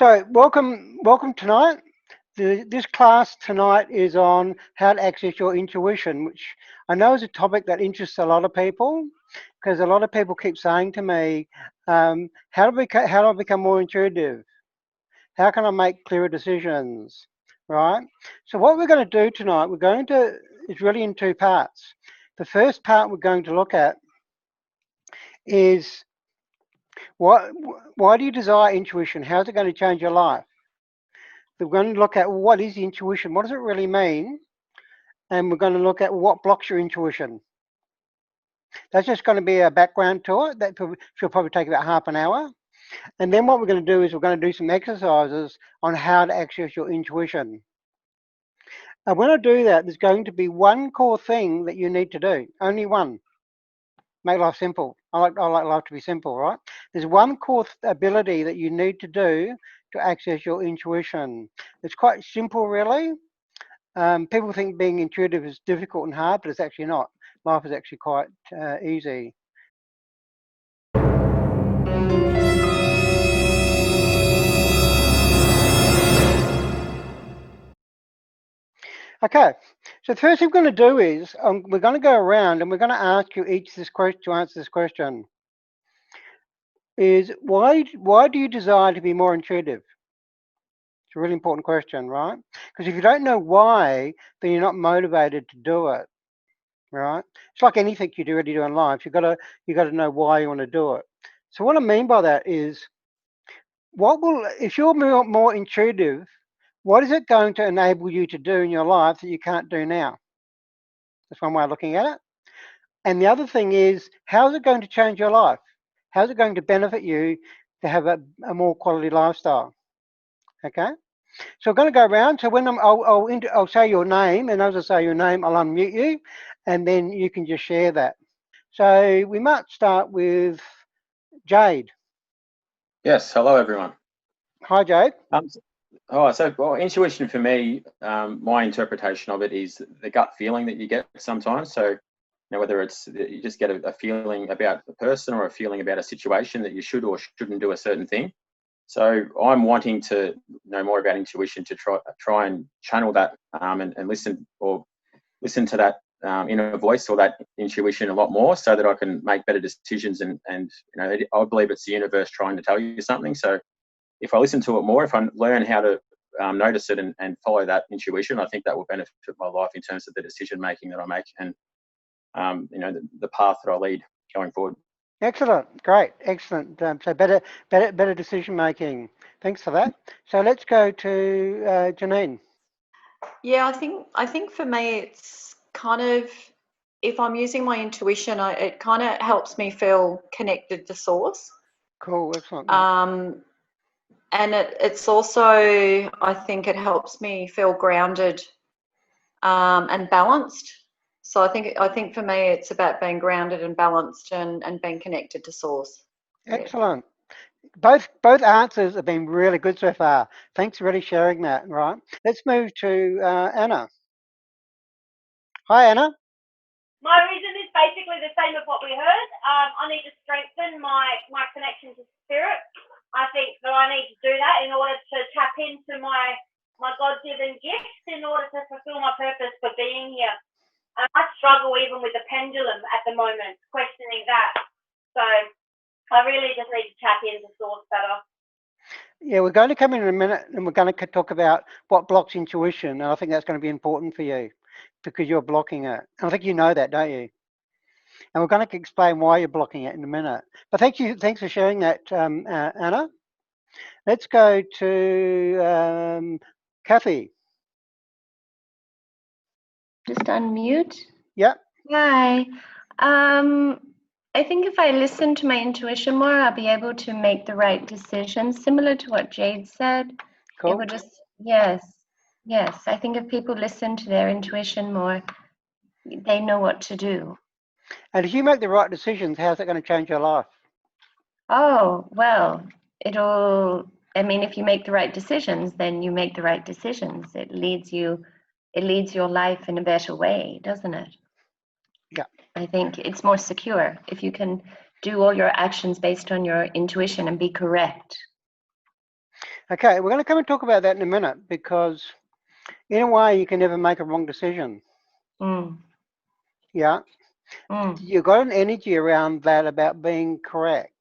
So welcome tonight. This class tonight is on how to access your intuition, which I know is a topic that interests a lot of people, because a lot of people keep saying to me, how do I become more intuitive? How can I make clearer decisions, right? So what we're going to do tonight, it's really in two parts. The first part we're going to look at is why do you desire intuition? How's it going to change your life? We're going to look at what is intuition, what does it really mean? And we're going to look at what blocks your intuition. That's just going to be a background to it. That should probably take about half an hour. And then what we're going to do is we're going to do some exercises on how to access your intuition. And when I do that, there's going to be one core thing that you need to do, only one. Make life simple. I like life to be simple, right? There's one core ability that you need to do to access your intuition. It's quite simple, really. People think being intuitive is difficult and hard, but it's actually not. Life is actually quite easy. Okay, so the first thing we're going to do is we're going to go around and we're going to ask you each this question to answer this question. Is why do you desire to be more intuitive? It's a really important question, right? Because if you don't know why, then you're not motivated to do it, right? It's like anything you really do in life. You got to know why you want to do it. So what I mean by that is, if you're more intuitive, what is it going to enable you to do in your life that you can't do now? That's one way of looking at it. And the other thing is, how is it going to change your life? How's it going to benefit you to have a more quality lifestyle? Okay. So we're going to go around. So when I'll say your name, and as I say your name, I'll unmute you, and then you can just share that. So we might start with Jade. Yes. Hello, everyone. Hi, Jade. Intuition for me, my interpretation of it is the gut feeling that you get sometimes. So, whether it's you just get a feeling about a person or a feeling about a situation that you should or shouldn't do a certain thing. So I'm wanting to know more about intuition to try and channel that and listen to that inner voice or that intuition a lot more, so that I can make better decisions. And I believe it's the universe trying to tell you something. So if I listen to it more, if I learn how to notice it and follow that intuition, I think that will benefit my life in terms of the decision making that I make and the path that I lead going forward. Excellent, great, excellent. So better decision making. Thanks for that. So let's go to Janine. Yeah, I think for me it's kind of, if I'm using my intuition, it kind of helps me feel connected to source. Cool, excellent. And it's also, I think it helps me feel grounded and balanced. So I think for me it's about being grounded and balanced and being connected to source. Excellent. Yeah. Both answers have been really good so far. Thanks for really sharing that, right? Let's move to Anna. Hi, Anna. My reason is basically the same as what we heard. I need to strengthen my connection to spirit. I think that I need to do that in order to tap into my God-given gifts in order to fulfill my purpose for being here. I struggle even with the pendulum at the moment, questioning that. So I really just need to tap into source better. Yeah, we're going to come in a minute and we're going to talk about what blocks intuition. And I think that's going to be important for you because you're blocking it. And I think you know that, don't you? And we're going to explain why you're blocking it in a minute. But thanks for sharing that, Anna. Let's go to Kathy. Just unmute. Yep. Hi. I think if I listen to my intuition more, I'll be able to make the right decisions, similar to what Jade said. Cool. It would just, yes. I think if people listen to their intuition more, they know what to do. And if you make the right decisions, how's it going to change your life? Oh, well, if you make the right decisions, then you make the right decisions. It leads your life in a better way, doesn't it? Yeah. I think it's more secure if you can do all your actions based on your intuition and be correct. Okay, we're going to come and talk about that in a minute, because in a way you can never make a wrong decision. Mm. Yeah, Mm. you've got an energy around that about being correct.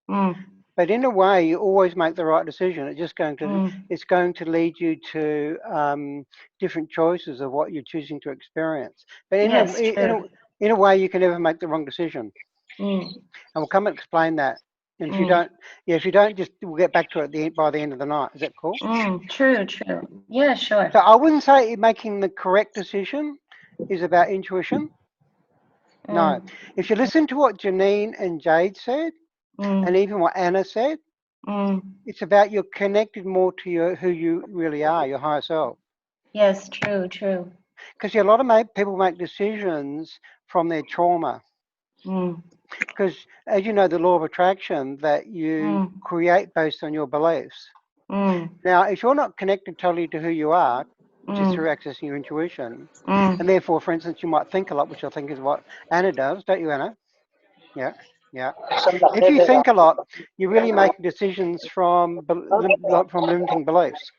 Mm. But in a way, you always make the right decision. It's just going to, Mm. it's going to lead you to different choices of what you're choosing to experience. But Yes, true. in a way, you can never make the wrong decision. Mm. And we'll come and explain that. And if you Mm. don't, yeah, if you don't, just we'll get back to it by the end of the night. Is that cool? Mm. True, true. Yeah, sure. So I wouldn't say making the correct decision is about intuition. No. Mm. If you listen to what Janine and Jade said, Mm. and even what Anna said, Mm. it's about you're connected more to who you really are, your higher self. Yes, true, true. Because a lot of people make decisions from their trauma. Mm. Because as you know, the law of attraction, that you Mm. create based on your beliefs. Mm. Now, if you're not connected totally to who you are, just through Mm. accessing your intuition, Mm. and therefore, for instance, you might think a lot, which I think is what Anna does, don't you, Anna? Yeah, yeah. If you think a lot, you're really making decisions from limiting beliefs.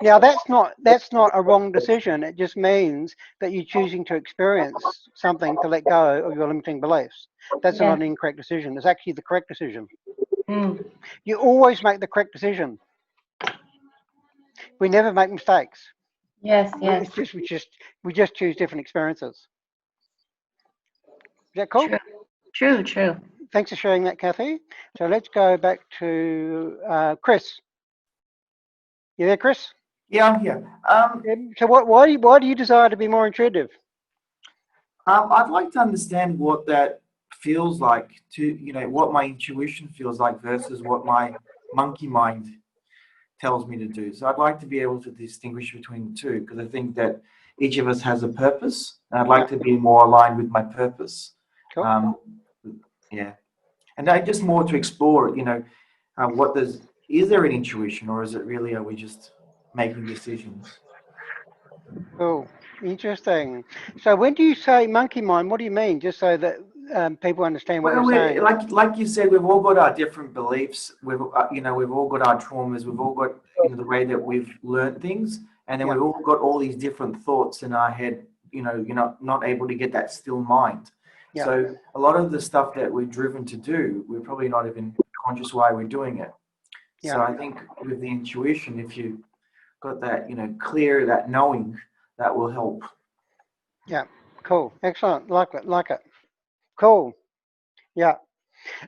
Now, that's not a wrong decision. It just means that you're choosing to experience something to let go of your limiting beliefs. That's Yeah. not an incorrect decision. It's actually the correct decision. Mm. You always make the correct decision. We never make mistakes. Yes, yes. We just choose different experiences. Is that cool? True, true, true. Thanks for sharing that, Kathy. So let's go back to Chris. You there, Chris? Yeah, I'm here. So why do you desire to be more intuitive? I'd like to understand what that feels like what my intuition feels like versus what my monkey mind tells me to do. So I'd like to be able to distinguish between the two, because I think that each of us has a purpose, and I'd like to be more aligned with my purpose. Cool. Yeah. And I just more to explore, is there an intuition, or is it really, are we just making decisions? Cool. Interesting. So when do you say monkey mind, what do you mean? Just so that people understand what Well, you're saying. like you said, we've all got our different beliefs. We've all got our traumas. We've all got the way that we've learned things, and then we've all got all these different thoughts in our head. You're not able to get that still mind. Yeah. So a lot of the stuff that we're driven to do, we're probably not even conscious why we're doing it. Yeah. So I think with the intuition, if you got that, clear, that knowing, that will help. Yeah. Cool. Excellent. Like it. Cool. Yeah.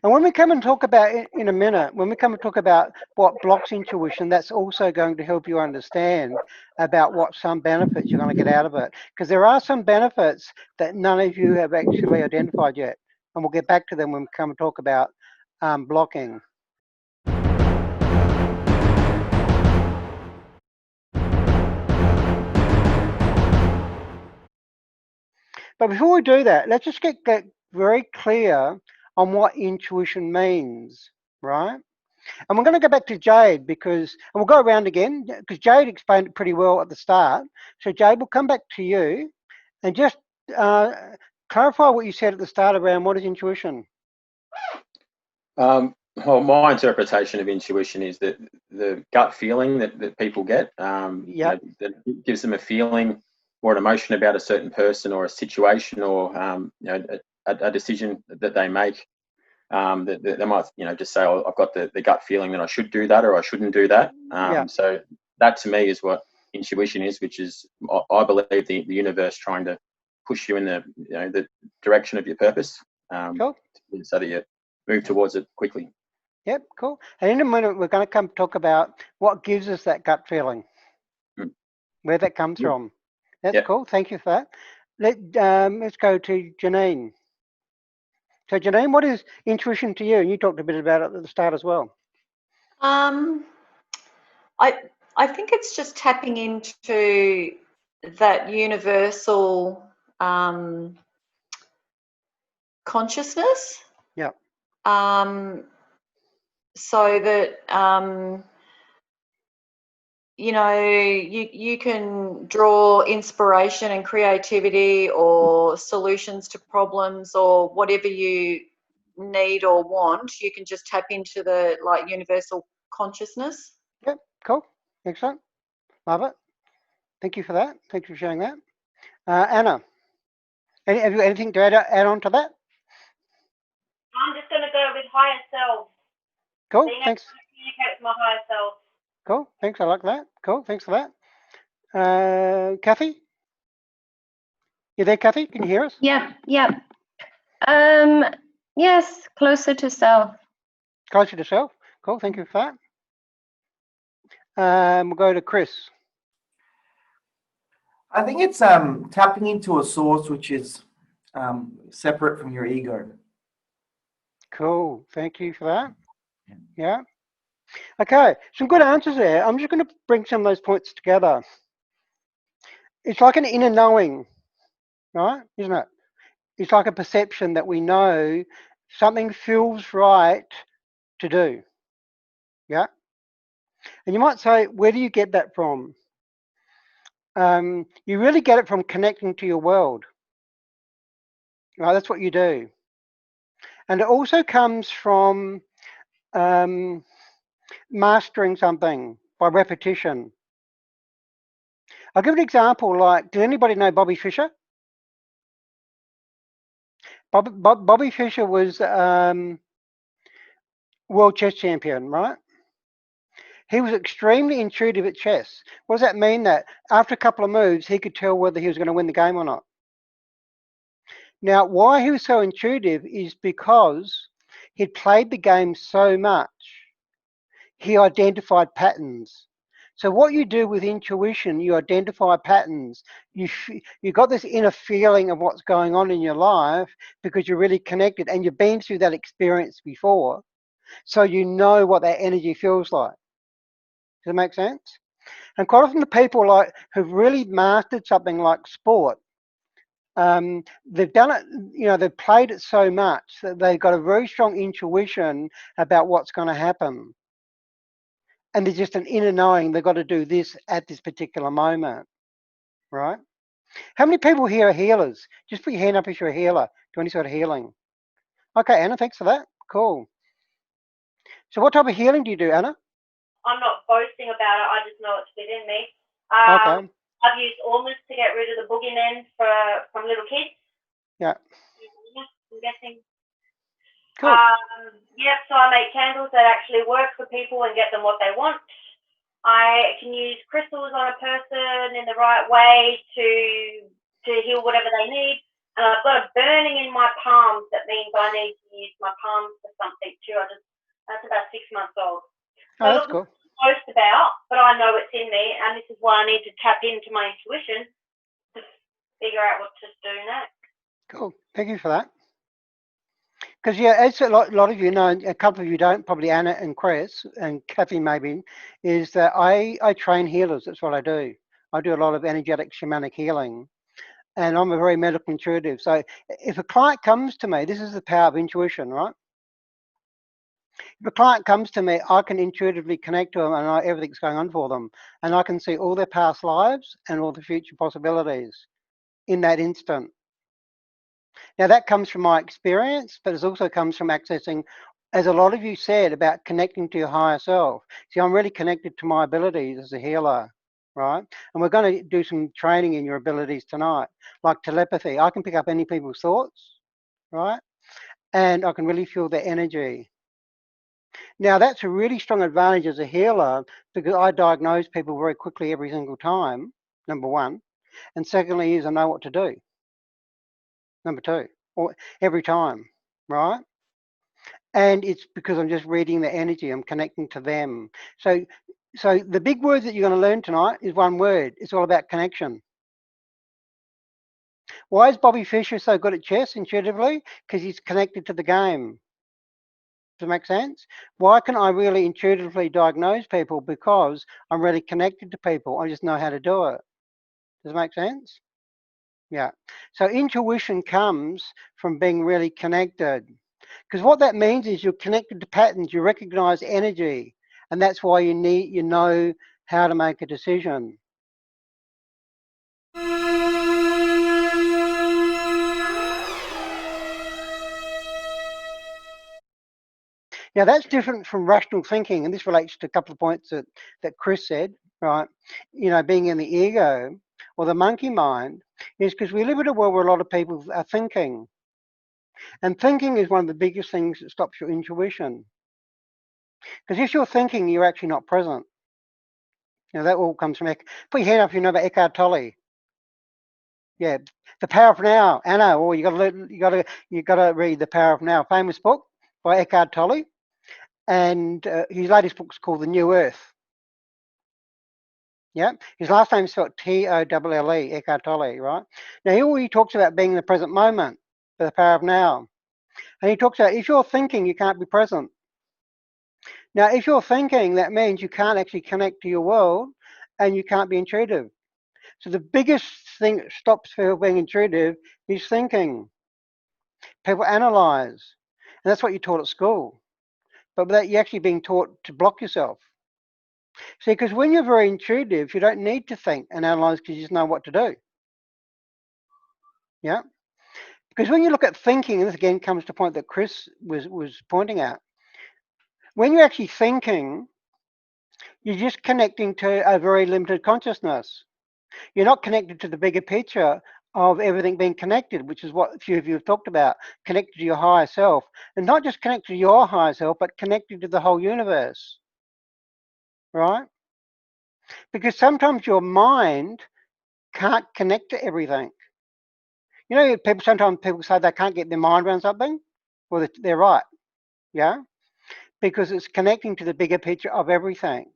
And when we come and talk about in a minute, when we come and talk about what blocks intuition, that's also going to help you understand about what some benefits you're going to get out of it. Because there are some benefits that none of you have actually identified yet. And we'll get back to them when we come and talk about blocking. But before we do that, let's just get very clear on what intuition means, right? And we're going to go back to Jade and we'll go around again because Jade explained it pretty well at the start. So Jade, we'll come back to you and just clarify what you said at the start around what is intuition. Well, my interpretation of intuition is that the gut feeling that people get, that gives them a feeling or an emotion about a certain person or a situation or a decision that they make. That they might just say, oh, I've got the gut feeling that I should do that or I shouldn't do that. So that to me is what intuition is, which is, I believe, the universe trying to push you in the direction of your purpose, Cool. so that you move towards it quickly. Yep, cool. And in a minute, we're going to come talk about what gives us that gut feeling, where that comes from. That's cool. Thank you for that. Let's go to Janine. So Janine, what is intuition to you? And you talked a bit about it at the start as well. I think it's just tapping into that universal consciousness. Yeah. So that you can draw inspiration and creativity or solutions to problems or whatever you need or want. You can just tap into the universal consciousness. Yep. Cool. Excellent. Love it. Thank you for that. Thank you for sharing that. Anna, have you got anything to add on to that? I'm just going to go with higher self. Cool. Being able Thanks. to communicate with my higher self. Cool. Thanks. I like that. Cool. Thanks for that. Kathy? You there, Kathy? Can you hear us? Yep, yep. Yes, closer to self. Closer to self. Cool. Thank you for that. We'll go to Chris. I think it's tapping into a source which is separate from your ego. Cool. Thank you for that. Yeah. Okay. Some good answers there. I'm just going to bring some of those points together. It's like an inner knowing, right? Isn't it? It's like a perception that we know something feels right to do. Yeah. And you might say, where do you get that from? You really get it from connecting to your world. Right, that's what you do. And it also comes from mastering something by repetition. I'll give an example. Like, does anybody know Bobby Fischer? Bobby Fischer was world chess champion, right? He was extremely intuitive at chess. What does that mean? That after a couple of moves, he could tell whether he was going to win the game or not. Now, why he was so intuitive is because he'd played the game so much, he identified patterns. So what you do with intuition, you identify patterns. You got this inner feeling of what's going on in your life because you're really connected and you've been through that experience before. So you know what that energy feels like. Does that make sense? And quite often the people like who've really mastered something like sport, they've done it, they've played it so much that they've got a very strong intuition about what's going to happen. And there's just an inner knowing they've got to do this at this particular moment, right? How many people here are healers? Just put your hand up if you're a healer. Do any sort of healing? Okay, Anna, thanks for that. Cool. So what type of healing do you do, Anna? I'm not boasting about it. I just know it's within me. Okay. I've used almonds to get rid of the boogeymen from little kids. Yeah. I'm guessing. Cool. Yep, so I make candles that actually work for people and get them what they want. I can use crystals on a person in the right way to heal whatever they need. And I've got a burning in my palms that means I need to use my palms for something too. That's about 6 months old. Oh, that's cool. Boast about, but I know it's in me, and this is why I need to tap into my intuition to figure out what to do next. Cool. Thank you for that. Because, yeah, as a lot of you know, a couple of you don't, probably Anna and Chris and Kathy maybe, is that I train healers. That's what I do. I do a lot of energetic shamanic healing. And I'm a very medical intuitive. So if a client comes to me, this is the power of intuition, right? If a client comes to me, I can intuitively connect to them and know everything's going on for them. And I can see all their past lives and all the future possibilities in that instant. Now that comes from my experience, but it also comes from accessing, as a lot of you said, about connecting to your higher self. See, I'm really connected to my abilities as a healer, right? And we're going to do some training in your abilities tonight, like telepathy. I can pick up any people's thoughts, right? And I can really feel their energy. Now that's a really strong advantage as a healer because I diagnose people very quickly every single time, number one. And secondly is I know what to do. Number two, or every time, right? And it's because I'm just reading the energy, I'm connecting to them. So the big word that you're going to learn tonight is one word. It's all about connection. Why is Bobby Fischer so good at chess intuitively? Because he's connected to the game. Does it make sense? Why can I really intuitively diagnose people? Because I'm really connected to people. I just know how to do it. Does it make sense? Yeah. So intuition comes from being really connected. Because what that means is you're connected to patterns, you recognize energy, and that's why you know how to make a decision. Now that's different from rational thinking, and this relates to a couple of points that Chris said, right? You know, being in the ego or the monkey mind is because we live in a world where a lot of people are thinking. And thinking is one of the biggest things that stops your intuition. Because if you're thinking, you're actually not present. You know, that all comes from, put your hand up if you know about Eckhart Tolle. Yeah, The Power of Now, Anna, or you gotta read The Power of Now, famous book by Eckhart Tolle. And his latest book's called The New Earth. Yeah, his last name is spelled T-O-L-L-E, Eckhart Tolle, right? Now, he talks about being in the present moment, the power of now. And he talks about if you're thinking, you can't be present. Now, if you're thinking, that means you can't actually connect to your world and you can't be intuitive. So the biggest thing that stops people being intuitive is thinking. People analyze. And that's what you're taught at school. But without you actually being taught to block yourself. See, because when you're very intuitive, you don't need to think and analyze because you just know what to do. Yeah? Because when you look at thinking, and this again comes to the point that Chris was pointing out, when you're actually thinking, you're just connecting to a very limited consciousness. You're not connected to the bigger picture of everything being connected, which is what a few of you have talked about, connected to your higher self. And not just connected to your higher self, but connected to the whole universe. Right? Because sometimes your mind can't connect to everything. You know, sometimes people say they can't get their mind around something. Well, they're right. Yeah? Because it's connecting to the bigger picture of everything.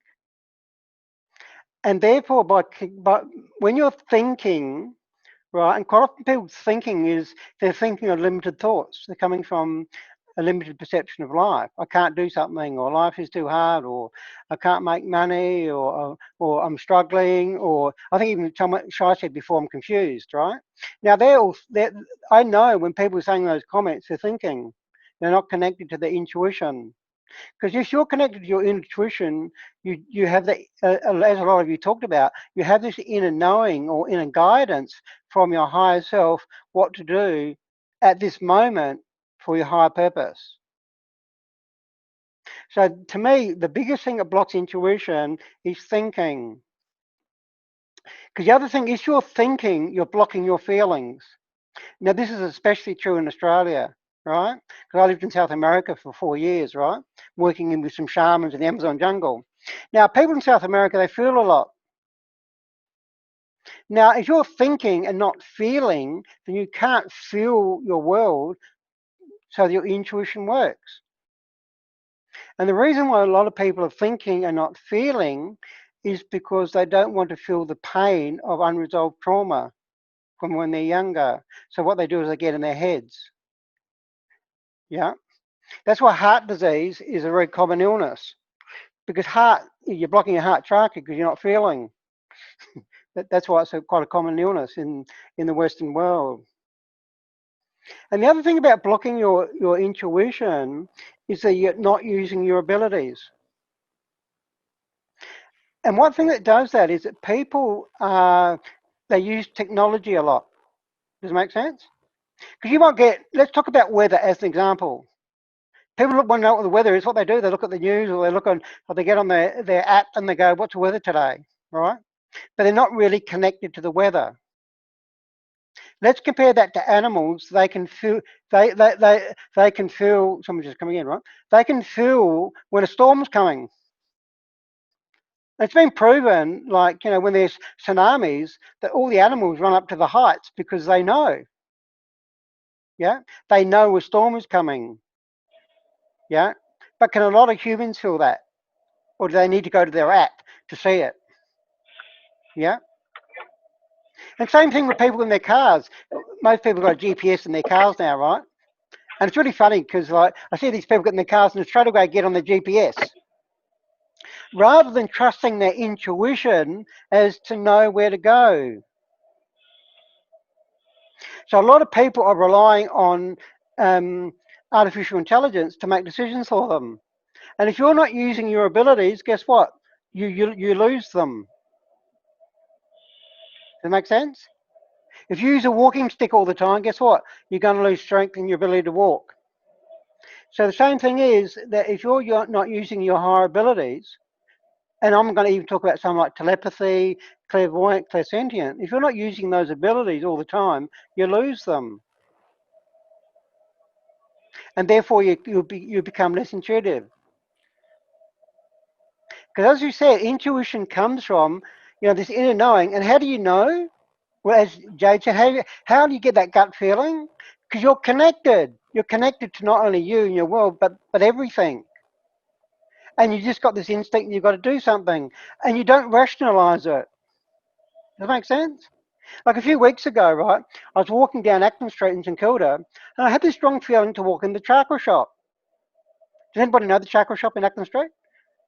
And therefore, when you're thinking, right, and quite often people's thinking is they're thinking of limited thoughts. They're coming from a limited perception of life. I can't do something, or life is too hard, or I can't make money, or I'm struggling, or I think even Shai said before, I'm confused, right? Now, I know when people are saying those comments, they're thinking. They're not connected to their intuition. Because if you're connected to your intuition, you have that, as a lot of you talked about, you have this inner knowing or inner guidance from your higher self what to do at this moment for your higher purpose. So to me, the biggest thing that blocks intuition is thinking. Because the other thing is you're thinking, you're blocking your feelings. Now, this is especially true in Australia, right? Because I lived in South America for 4 years, right? Working with some shamans in the Amazon jungle. Now, people in South America, they feel a lot. Now, if you're thinking and not feeling, then you can't feel your world so that your intuition works. And the reason why a lot of people are thinking and not feeling is because they don't want to feel the pain of unresolved trauma from when they're younger. So what they do is they get in their heads. Yeah. That's why heart disease is a very common illness, because you're blocking your heart chakra because you're not feeling. That's why it's quite a common illness in the Western world. And the other thing about blocking your intuition is that you're not using your abilities. And one thing that does that is that people, they use technology a lot. Does it make sense? Because you might let's talk about weather as an example. People want to know what the weather is. What they do, they look at the news, or they get on their app and they go, "What's the weather today?" Right? But they're not really connected to the weather. Let's compare that to animals. They can feel. They can feel. Someone's just coming in, right? They can feel when a storm's coming. It's been proven, like, when there's tsunamis, that all the animals run up to the heights because they know. Yeah, they know a storm is coming. Yeah, but can a lot of humans feel that? Or do they need to go to their app to see it? Yeah. And same thing with people in their cars. Most people got a GPS in their cars now, right? And it's really funny because I see these people get in their cars and straight away get on the GPS, rather than trusting their intuition as to know where to go. So a lot of people are relying on artificial intelligence to make decisions for them. And if you're not using your abilities, guess what? You lose them. Does that make sense? If you use a walking stick all the time, guess what? You're going to lose strength in your ability to walk. So the same thing is that if you're not using your higher abilities, and I'm going to even talk about something like telepathy, clairvoyant, clairsentient, if you're not using those abilities all the time, you lose them. And therefore you become less intuitive. Because as you said, intuition comes from, this inner knowing. And how do you know? Well, as Jade said, how do you get that gut feeling? Because you're connected. You're connected to not only you and your world, but everything. And you just got this instinct and you've got to do something. And you don't rationalize it. Does that make sense? Like a few weeks ago, right, I was walking down Acton Street in St Kilda, and I had this strong feeling to walk in the chakra shop. Does anybody know the chakra shop in Acton Street?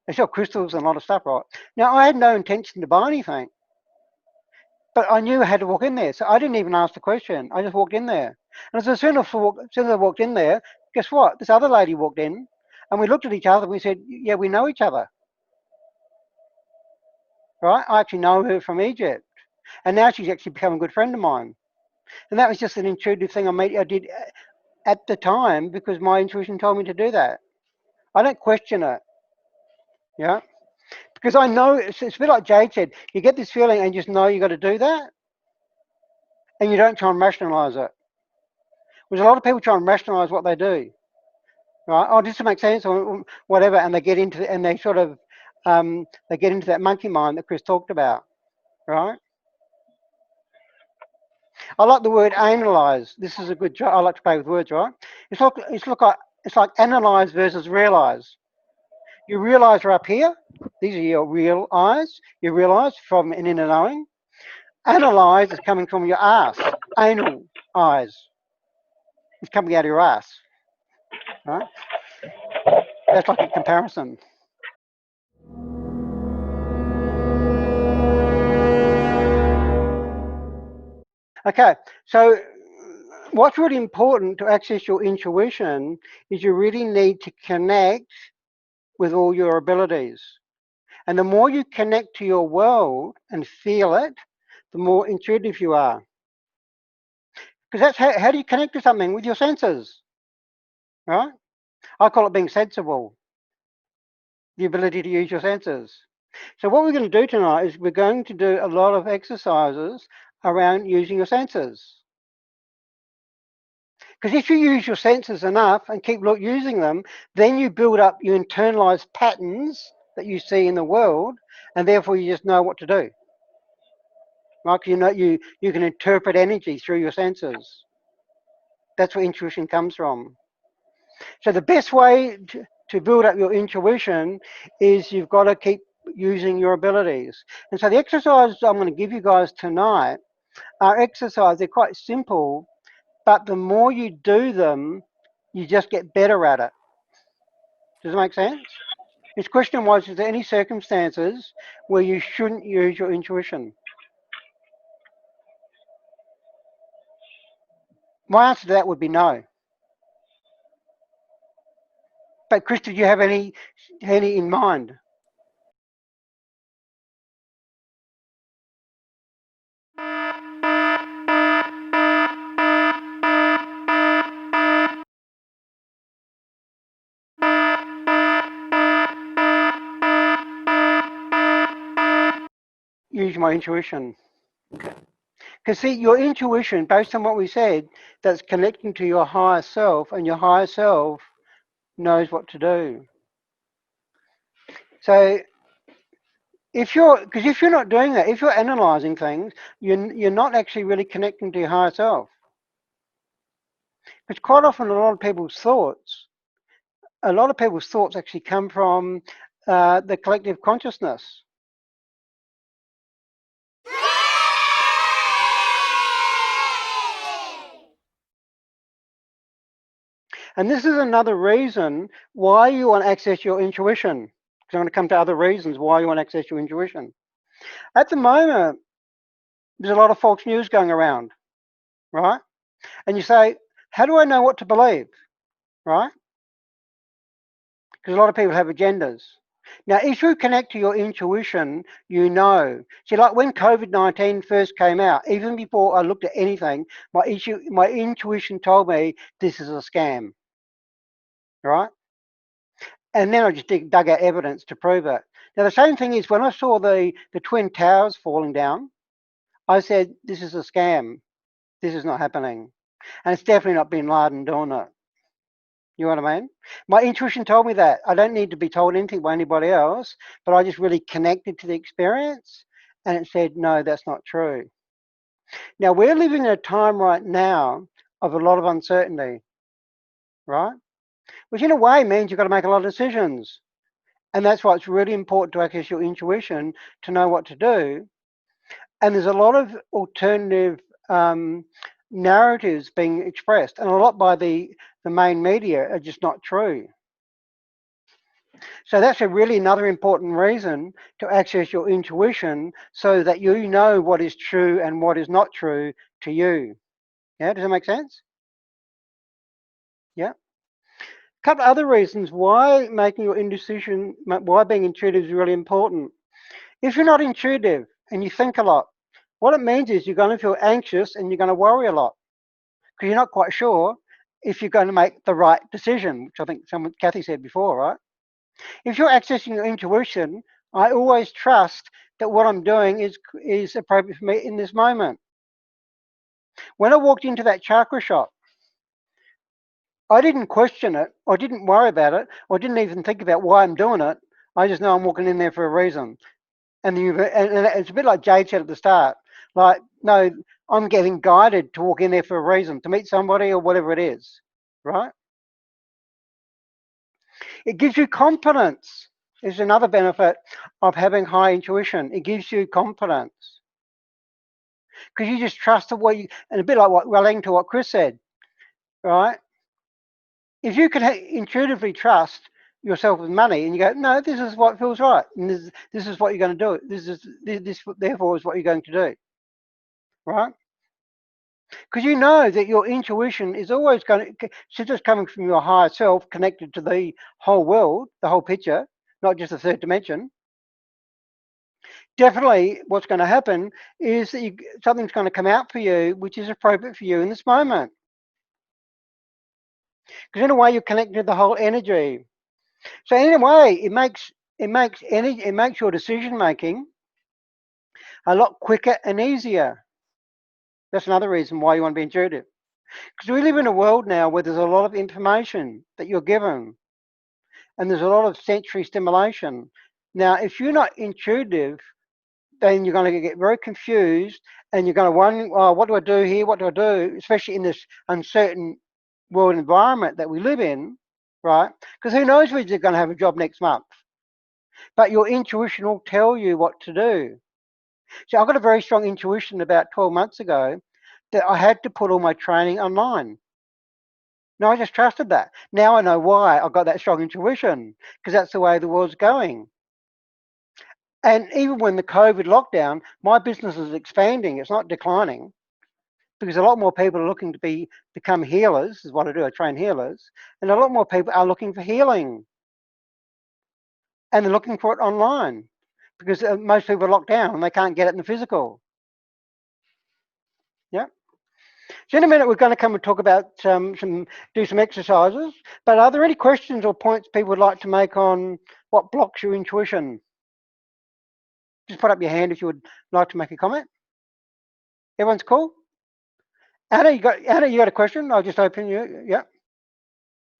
They sell crystals and a lot of stuff, right? Now, I had no intention to buy anything, but I knew I had to walk in there, so I didn't even ask the question. I just walked in there. And as soon as I walked in there, guess what? This other lady walked in, and we looked at each other, and we said, yeah, we know each other. Right? I actually know her from Egypt, and now she's actually become a good friend of mine. And that was just an intuitive thing I did at the time because my intuition told me to do that. I don't question it. Yeah? Because I know, it's a bit like Jade said, you get this feeling and just know you got to do that, and you don't try and rationalize it. There's a lot of people try and rationalize what they do. Right? Oh, just to make sense or whatever, and they get into and they sort of they get into that monkey mind that Chris talked about. Right? I like the word analyze. This is a good job. I like to play with words, right? It's like analyze versus realize. You realize are up here. These are your real eyes. You realize from an inner knowing. Analyze is coming from your ass. Anal eyes. It's coming out of your ass. Right? That's like a comparison. Okay, so what's really important to access your intuition is you really need to connect with all your abilities. And the more you connect to your world and feel it, the more intuitive you are. Because that's how do you connect to something? With your senses, right? I call it being sensible, the ability to use your senses. So what we're going to do tonight is we're going to do a lot of exercises around using your senses. Because if you use your senses enough and keep using them, then you build up your internalized patterns that you see in the world, and therefore you just know what to do. Right? You can interpret energy through your senses. That's where intuition comes from. So the best way to build up your intuition is you've got to keep using your abilities. And so the exercises I'm going to give you guys tonight are exercises. They're quite simple, but the more you do them, you just get better at it. Does it make sense? His question was, is there any circumstances where you shouldn't use your intuition? My answer to that would be no. But Chris, did you have any in mind? Use my intuition. Because see, your intuition, based on what we said, that's connecting to your higher self, and your higher self knows what to do. So if you're not doing that, if you're analyzing things, you're not actually really connecting to your higher self. Because quite often a lot of people's thoughts actually come from the collective consciousness. And this is another reason why you want to access your intuition. Because I'm going to come to other reasons why you want to access your intuition. At the moment, there's a lot of false news going around, right? And you say, how do I know what to believe, right? Because a lot of people have agendas. Now, if you connect to your intuition, you know. See, like when COVID-19 first came out, even before I looked at anything, my intuition told me this is a scam. right? And then I just dug out evidence to prove it. Now, the same thing is when I saw the Twin Towers falling down, I said, this is a scam. This is not happening. And it's definitely not Bin Laden doing it. You know what I mean? My intuition told me that. I don't need to be told anything by anybody else, but I just really connected to the experience and it said, no, that's not true. Now, we're living in a time right now of a lot of uncertainty, right? Which in a way means you've got to make a lot of decisions. And that's why it's really important to access your intuition to know what to do. And there's a lot of alternative narratives being expressed, and a lot by the main media are just not true. So that's really another important reason to access your intuition so that you know what is true and what is not true to you. Yeah, does that make sense? Yeah. A couple of other reasons why making your indecision, why being intuitive is really important. If you're not intuitive and you think a lot, what it means is you're going to feel anxious and you're going to worry a lot because you're not quite sure if you're going to make the right decision, which I think Kathy said before, right? If you're accessing your intuition, I always trust that what I'm doing is appropriate for me in this moment. When I walked into that chakra shop, I didn't question it, or didn't worry about it, or didn't even think about why I'm doing it. I just know I'm walking in there for a reason. And it's a bit like Jade said at the start, like, no, I'm getting guided to walk in there for a reason, to meet somebody or whatever it is, right? It gives you confidence. Is another benefit of having high intuition. It gives you confidence because you just trust the way you, and a bit like what, relating to what Chris said, right? If you can intuitively trust yourself with money and you go, no, this is what feels right, and this is what you're going to do. This therefore is what you're going to do, right? Because you know that your intuition is always going to, since it's coming from your higher self, connected to the whole world, the whole picture, not just the third dimension. Definitely what's going to happen is that something's going to come out for you which is appropriate for you in this moment. Because in a way you're connected to the whole energy. So in a way it makes your decision making a lot quicker and easier. That's another reason why you want to be intuitive. Because we live in a world now where there's a lot of information that you're given and there's a lot of sensory stimulation. Now, if you're not intuitive, then you're going to get very confused and you're going to wonder, oh, what do I do here? What do I do? Especially in this uncertain world environment that we live in, right? Because who knows whether you're going to have a job next month. But your intuition will tell you what to do. So I got a very strong intuition about 12 months ago that I had to put all my training online. No, I just trusted that. Now I know why I got that strong intuition, because that's the way the world's going. And even when the COVID lockdown, my business is expanding. It's not declining because a lot more people are looking to become healers, is what I do. I train healers. And a lot more people are looking for healing. And they're looking for it online because most people are locked down and they can't get it in the physical. Yeah. So in a minute, we're going to come and talk about do some exercises. But are there any questions or points people would like to make on what blocks your intuition? Just put up your hand if you would like to make a comment. Everyone's cool? Anna, you got a question? I'll just open you. Yeah.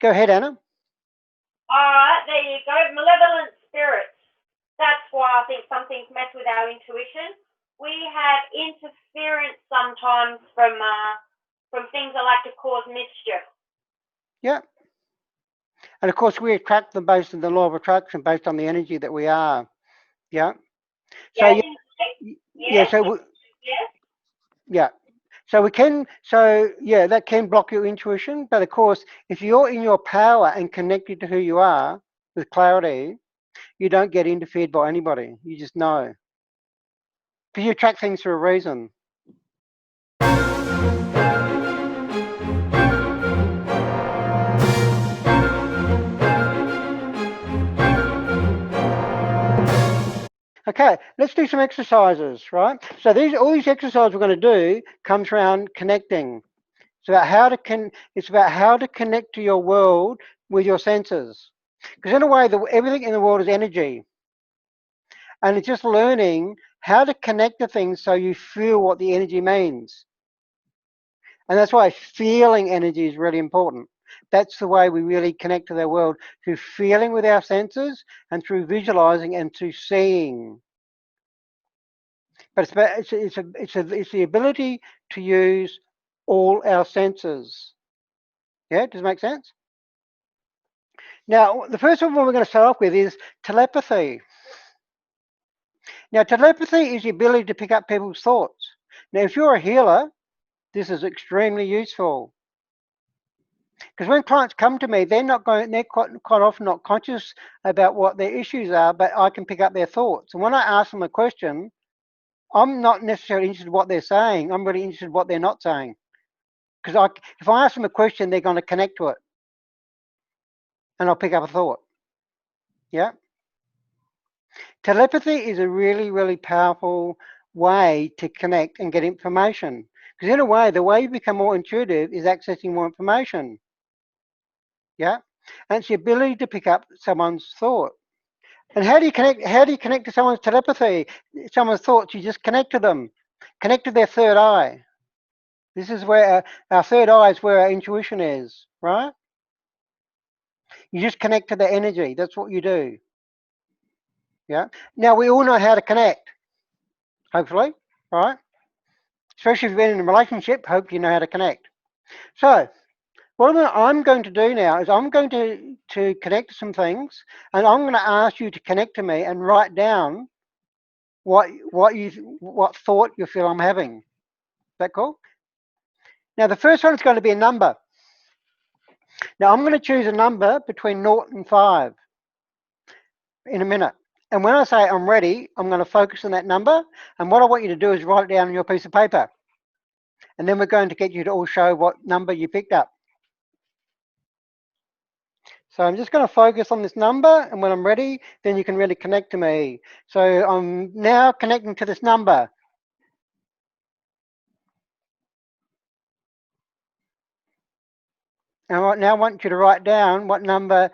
Go ahead, Anna. All right, there you go. Malevolent spirits. That's why I think some things mess with our intuition. We have interference sometimes from things that like to cause mischief. Yeah. And of course, we attract them based on the law of attraction, based on the energy that we are. Yeah. So yeah. So yeah. So that can block your intuition. But of course, if you're in your power and connected to who you are with clarity, you don't get interfered by anybody. You just know. Because you attract things for a reason. Okay, let's do some exercises, right? So all these exercises we're going to do comes around connecting. It's about how to connect to your world with your senses. Because in a way, everything in the world is energy. And it's just learning how to connect to things so you feel what the energy means. And that's why feeling energy is really important. That's the way we really connect to the world, through feeling with our senses and through visualizing and through seeing. But it's the ability to use all our senses. Yeah, does it make sense? Now, the first one we're going to start off with is telepathy. Now, telepathy is the ability to pick up people's thoughts. Now, if you're a healer, this is extremely useful. Because when clients come to me, they're quite often not conscious about what their issues are, but I can pick up their thoughts. And when I ask them a question, I'm not necessarily interested in what they're saying. I'm really interested in what they're not saying. Because if I ask them a question, they're going to connect to it. And I'll pick up a thought. Yeah. Telepathy is a really, really powerful way to connect and get information. Because in a way, the way you become more intuitive is accessing more information. Yeah. And it's the ability to pick up someone's thought. And how do you connect to someone's telepathy, someone's thoughts? You just connect to them. Connect to their third eye. This is where our third eye is where our intuition is, right? You just connect to the energy. That's what you do. Yeah. Now, we all know how to connect, hopefully, right? Especially if you've been in a relationship, hope you know how to connect. So, what I'm going to do now is I'm going to connect to some things, and I'm going to ask you to connect to me and write down what thought you feel I'm having. Is that cool? Now, the first one is going to be a number. Now, I'm going to choose a number between 0 and 5 in a minute. And when I say I'm ready, I'm going to focus on that number. And what I want you to do is write it down on your piece of paper. And then we're going to get you to all show what number you picked up. So I'm just going to focus on this number. And when I'm ready, then you can really connect to me. So I'm now connecting to this number. And I now want you to write down what number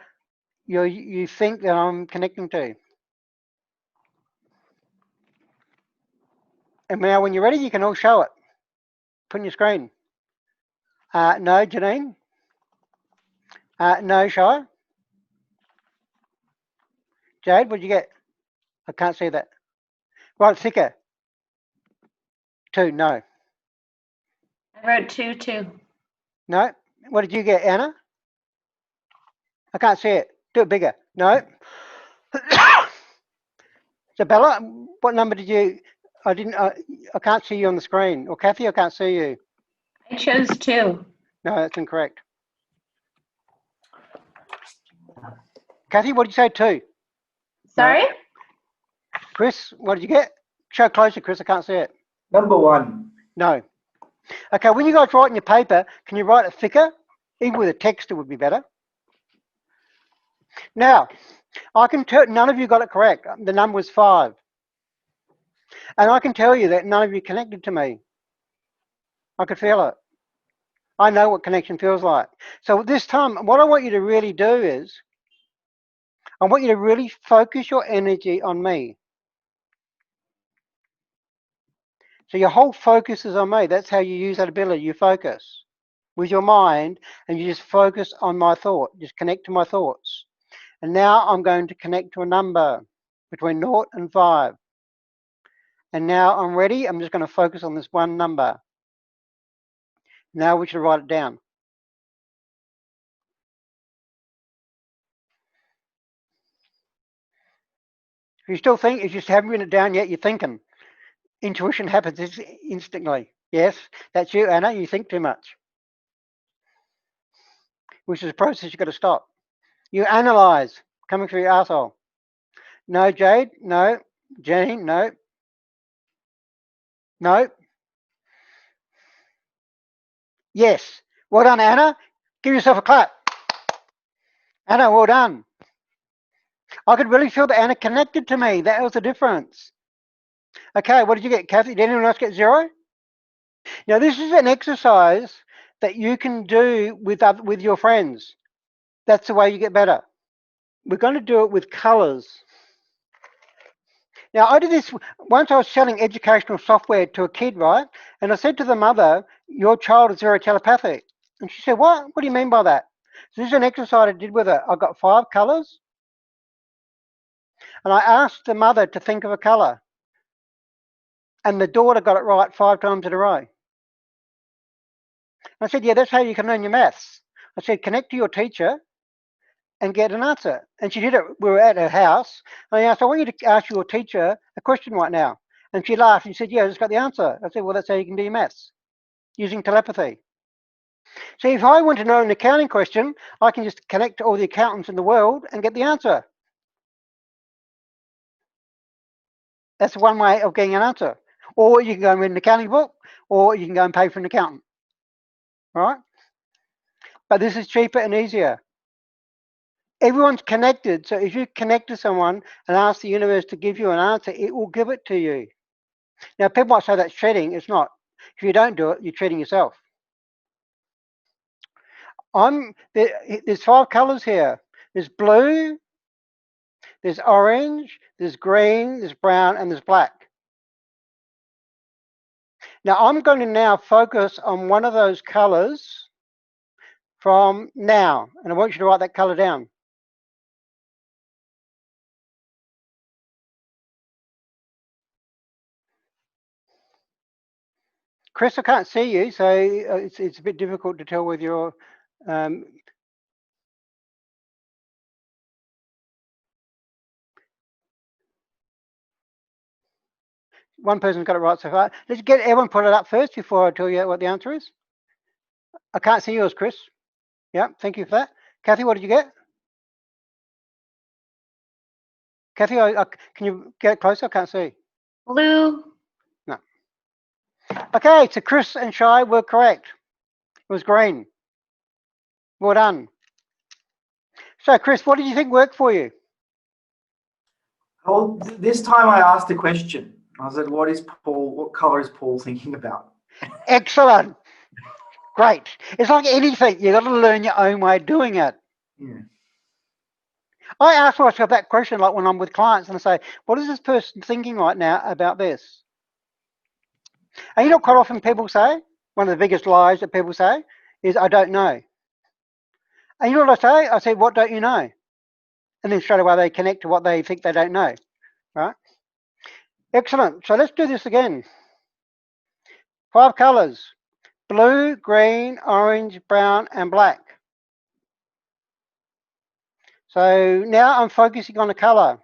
you think that I'm connecting to. And now when you're ready, you can all show it. Put on your screen. No, Janine. No, Shai. Jade, what'd you get? I can't see that. Right, thicker. 2, no. I wrote 2 too. No. What did you get, Anna? I can't see it. Do it bigger. No. So Bella, what number did you? I can't see you on the screen. Or Kathy, I can't see you. I chose 2. No, that's incorrect. Kathy, what did you say? 2. Sorry? No. Chris, what did you get? Show closer, Chris. I can't see it. Number 1. No. Okay, when you guys write in your paper, can you write it thicker? Even with a text, it would be better. Now, I can tell none of you got it correct. The number was 5. And I can tell you that none of you connected to me. I could feel it. I know what connection feels like. So this time, what I want you to really do is, I want you to really focus your energy on me. So your whole focus is on me. That's how you use that ability. You focus with your mind and you just focus on my thought. Just connect to my thoughts. And now I'm going to connect to a number between 0 and 5. And now I'm ready. I'm just going to focus on this one number. Now we should write it down. If you still think, if you just haven't written it down yet, you're thinking. Intuition happens instantly. Yes, that's you, Anna. You think too much. Which is a process you've got to stop. You analyze, coming through your arsehole. No, Jade. No. Jane. No. No. Yes. Well done, Anna. Give yourself a clap. Anna, well done. I could really feel that Anna connected to me. That was the difference. Okay, what did you get, Kathy? Did anyone else get 0? Now, this is an exercise that you can do with your friends. That's the way you get better. We're going to do it with colours. Now, I did this once. I was selling educational software to a kid, right? And I said to the mother, your child is very telepathic. And she said, what? What do you mean by that? So this is an exercise I did with her. I got 5 colours. And I asked the mother to think of a colour. And the daughter got it right 5 times in a row. I said, yeah, that's how you can learn your maths. I said, connect to your teacher and get an answer. And she did it. We were at her house. And I asked, I want you to ask your teacher a question right now. And she laughed and she said, yeah, I just got the answer. I said, well, that's how you can do your maths, using telepathy. So if I want to know an accounting question, I can just connect to all the accountants in the world and get the answer. That's one way of getting an answer. Or you can go and read an accounting book, or you can go and pay for an accountant. All right? But this is cheaper and easier. Everyone's connected, so if you connect to someone and ask the universe to give you an answer, it will give it to you. Now, people might say that's cheating. It's not. If you don't do it, you're cheating yourself. There's 5 colours here. There's blue, there's orange, there's green, there's brown, and there's black. Now, I'm going to now focus on one of those colours from now, and I want you to write that colour down. Chris, I can't see you, so it's a bit difficult to tell whether you're... one person's got it right so far. Let's get everyone put it up first before I tell you what the answer is. I can't see yours, Chris. Yeah, thank you for that. Kathy, what did you get? Kathy, can you get closer? I can't see. Blue. No. Okay, so Chris and Shai were correct. It was green. Well done. So, Chris, what did you think worked for you? Well, this time I asked a question. I said, what colour is Paul thinking about? Excellent. Great. It's like anything. You've got to learn your own way of doing it. Yeah. I ask myself that question like when I'm with clients and I say, what is this person thinking right now about this? And you know, quite often people say, one of the biggest lies that people say is, I don't know. And you know what I say? I say, what don't you know? And then straight away they connect to what they think they don't know, right? Excellent. So let's do this again. 5 colours: blue, green, orange, brown, and black. So now I'm focusing on a colour.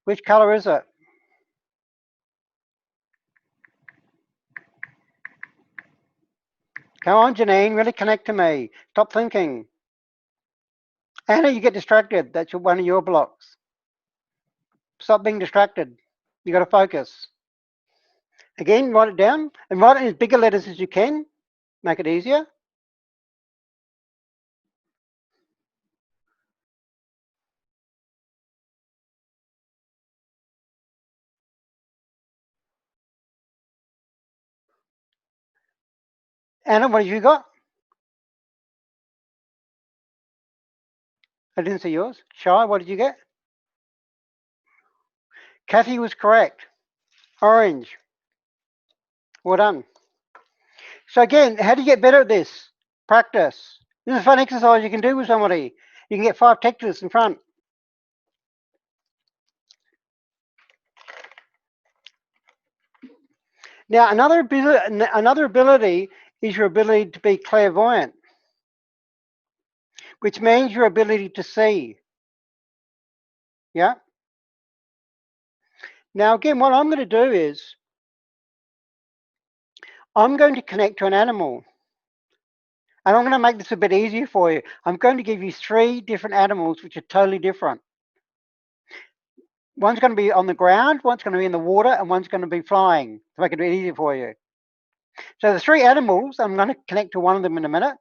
Which colour is it? Come on, Janine, really connect to me. Stop thinking. Anna, you get distracted. That's one of your blocks. Stop being distracted. You got to focus. Again, write it down and write it in as bigger letters as you can. Make it easier. Anna, what have you got? I didn't see yours. Shai, what did you get? Kathy was correct. Orange. Well done. So again, how do you get better at this? Practice. This is a fun exercise you can do with somebody. You can get 5 textures in front. Now, another ability is your ability to be clairvoyant, which means your ability to see. Yeah? Now, again, what I'm going to do is I'm going to connect to an animal. And I'm going to make this a bit easier for you. I'm going to give you 3 different animals which are totally different. One's going to be on the ground, one's going to be in the water, and one's going to be flying to make it a bit easier for you. So the 3 animals, I'm going to connect to one of them in a minute.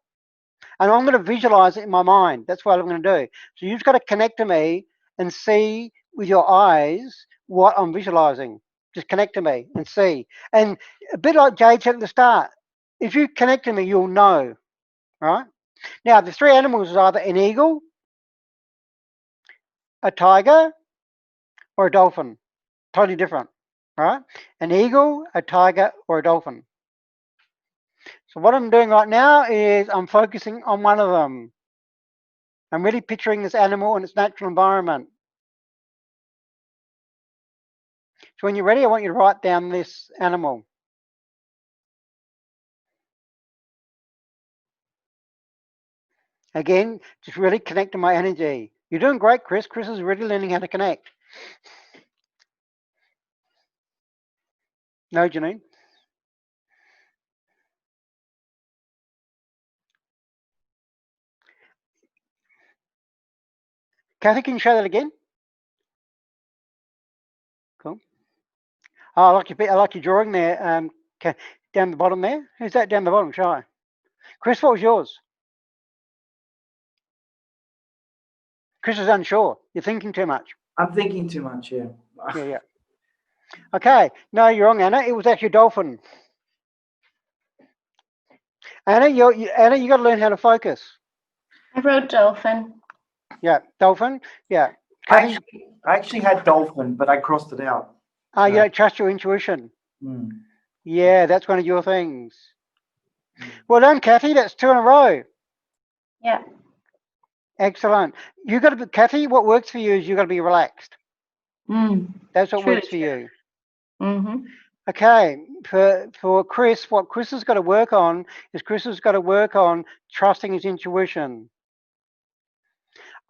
And I'm going to visualize it in my mind. That's what I'm going to do. So you've just got to connect to me and see with your eyes what I'm visualizing. Just connect to me and see. And a bit like Jade said at the start, if you connect to me, you'll know, right? Now, the three animals is either an eagle, a tiger, or a dolphin. Totally different, right? An eagle, a tiger, or a dolphin. So what I'm doing right now is I'm focusing on one of them. I'm really picturing this animal in its natural environment. So when you're ready, I want you to write down this animal. Again, just really connect to my energy. You're doing great, Chris. Chris is really learning how to connect. No, Janine? Kathy, can you show that again? Cool. Oh, I like your drawing there. Down the bottom there. Who's that down the bottom? Shy. Chris, what was yours? Chris is unsure. You're thinking too much. I'm thinking too much, yeah. Yeah. Okay. No, you're wrong, Anna. It was actually a dolphin. Anna, Anna, you got to learn how to focus. I wrote dolphin. Yeah, dolphin. Yeah. I actually had dolphin, but I crossed it out. You don't trust your intuition. Yeah, that's one of your things. Well done, Kathy. That's 2 in a row. Yeah. Excellent. You got to be, Kathy. What works for you is you got to be relaxed. That's what works for you. Okay. For Chris, what Chris has got to work on is Chris has got to work on trusting his intuition.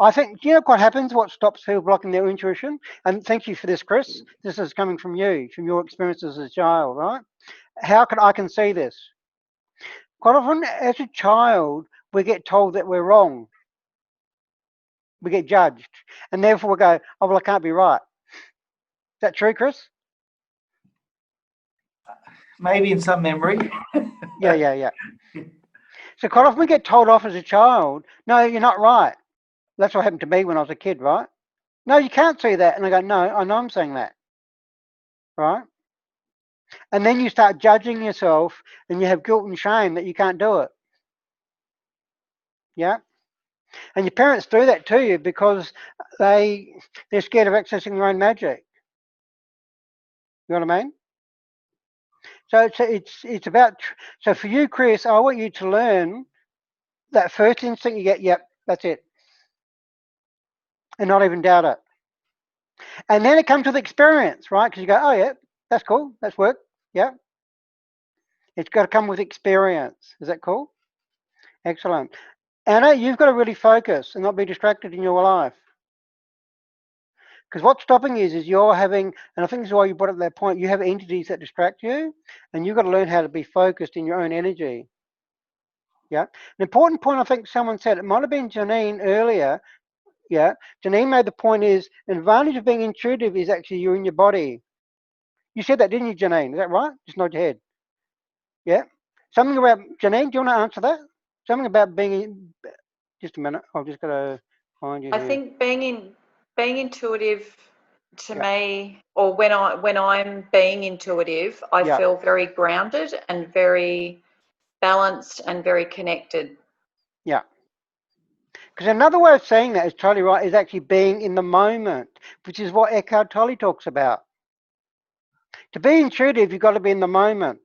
I think, you know what happens? What stops people blocking their intuition? And thank you for this, Chris. This is coming from you, from your experiences as a child, right? How can I see this? Quite often, as a child, we get told that we're wrong. We get judged. And therefore we go, oh, well, I can't be right. Is that true, Chris? Maybe in some memory. Yeah. So quite often we get told off as a child, no, you're not right. That's what happened to me when I was a kid, right? No, you can't say that. And I go, no, I know I'm saying that. Right? And then you start judging yourself and you have guilt and shame that you can't do it. Yeah? And your parents do that to you because they're scared of accessing their own magic. You know what I mean? So it's about, so for you, Chris, I want you to learn that first instinct you get, yep, that's it. And not even doubt it. And then it comes with experience, right? Because you go, oh, yeah, that's cool. That's work. Yeah. It's got to come with experience. Is that cool? Excellent. Anna, you've got to really focus and not be distracted in your life. Because what's stopping is you're having, and I think this is why you brought up that point, you have entities that distract you, and you've got to learn how to be focused in your own energy. Yeah. An important point I think someone said, it might have been Janine earlier. Yeah. Janine made the point is, an advantage of being intuitive is actually you're in your body. You said that, didn't you, Janine? Is that right? Just nod your head. Yeah. Something about, Janine, do you want to answer that? Something about being, just a minute. I've just got to find you I here. think being intuitive to me, or when I'm being intuitive, I feel very grounded and very balanced and very connected. Yeah. Because another way of saying that is totally right, is actually being in the moment, which is what Eckhart Tolle talks about. To be intuitive, you've got to be in the moment.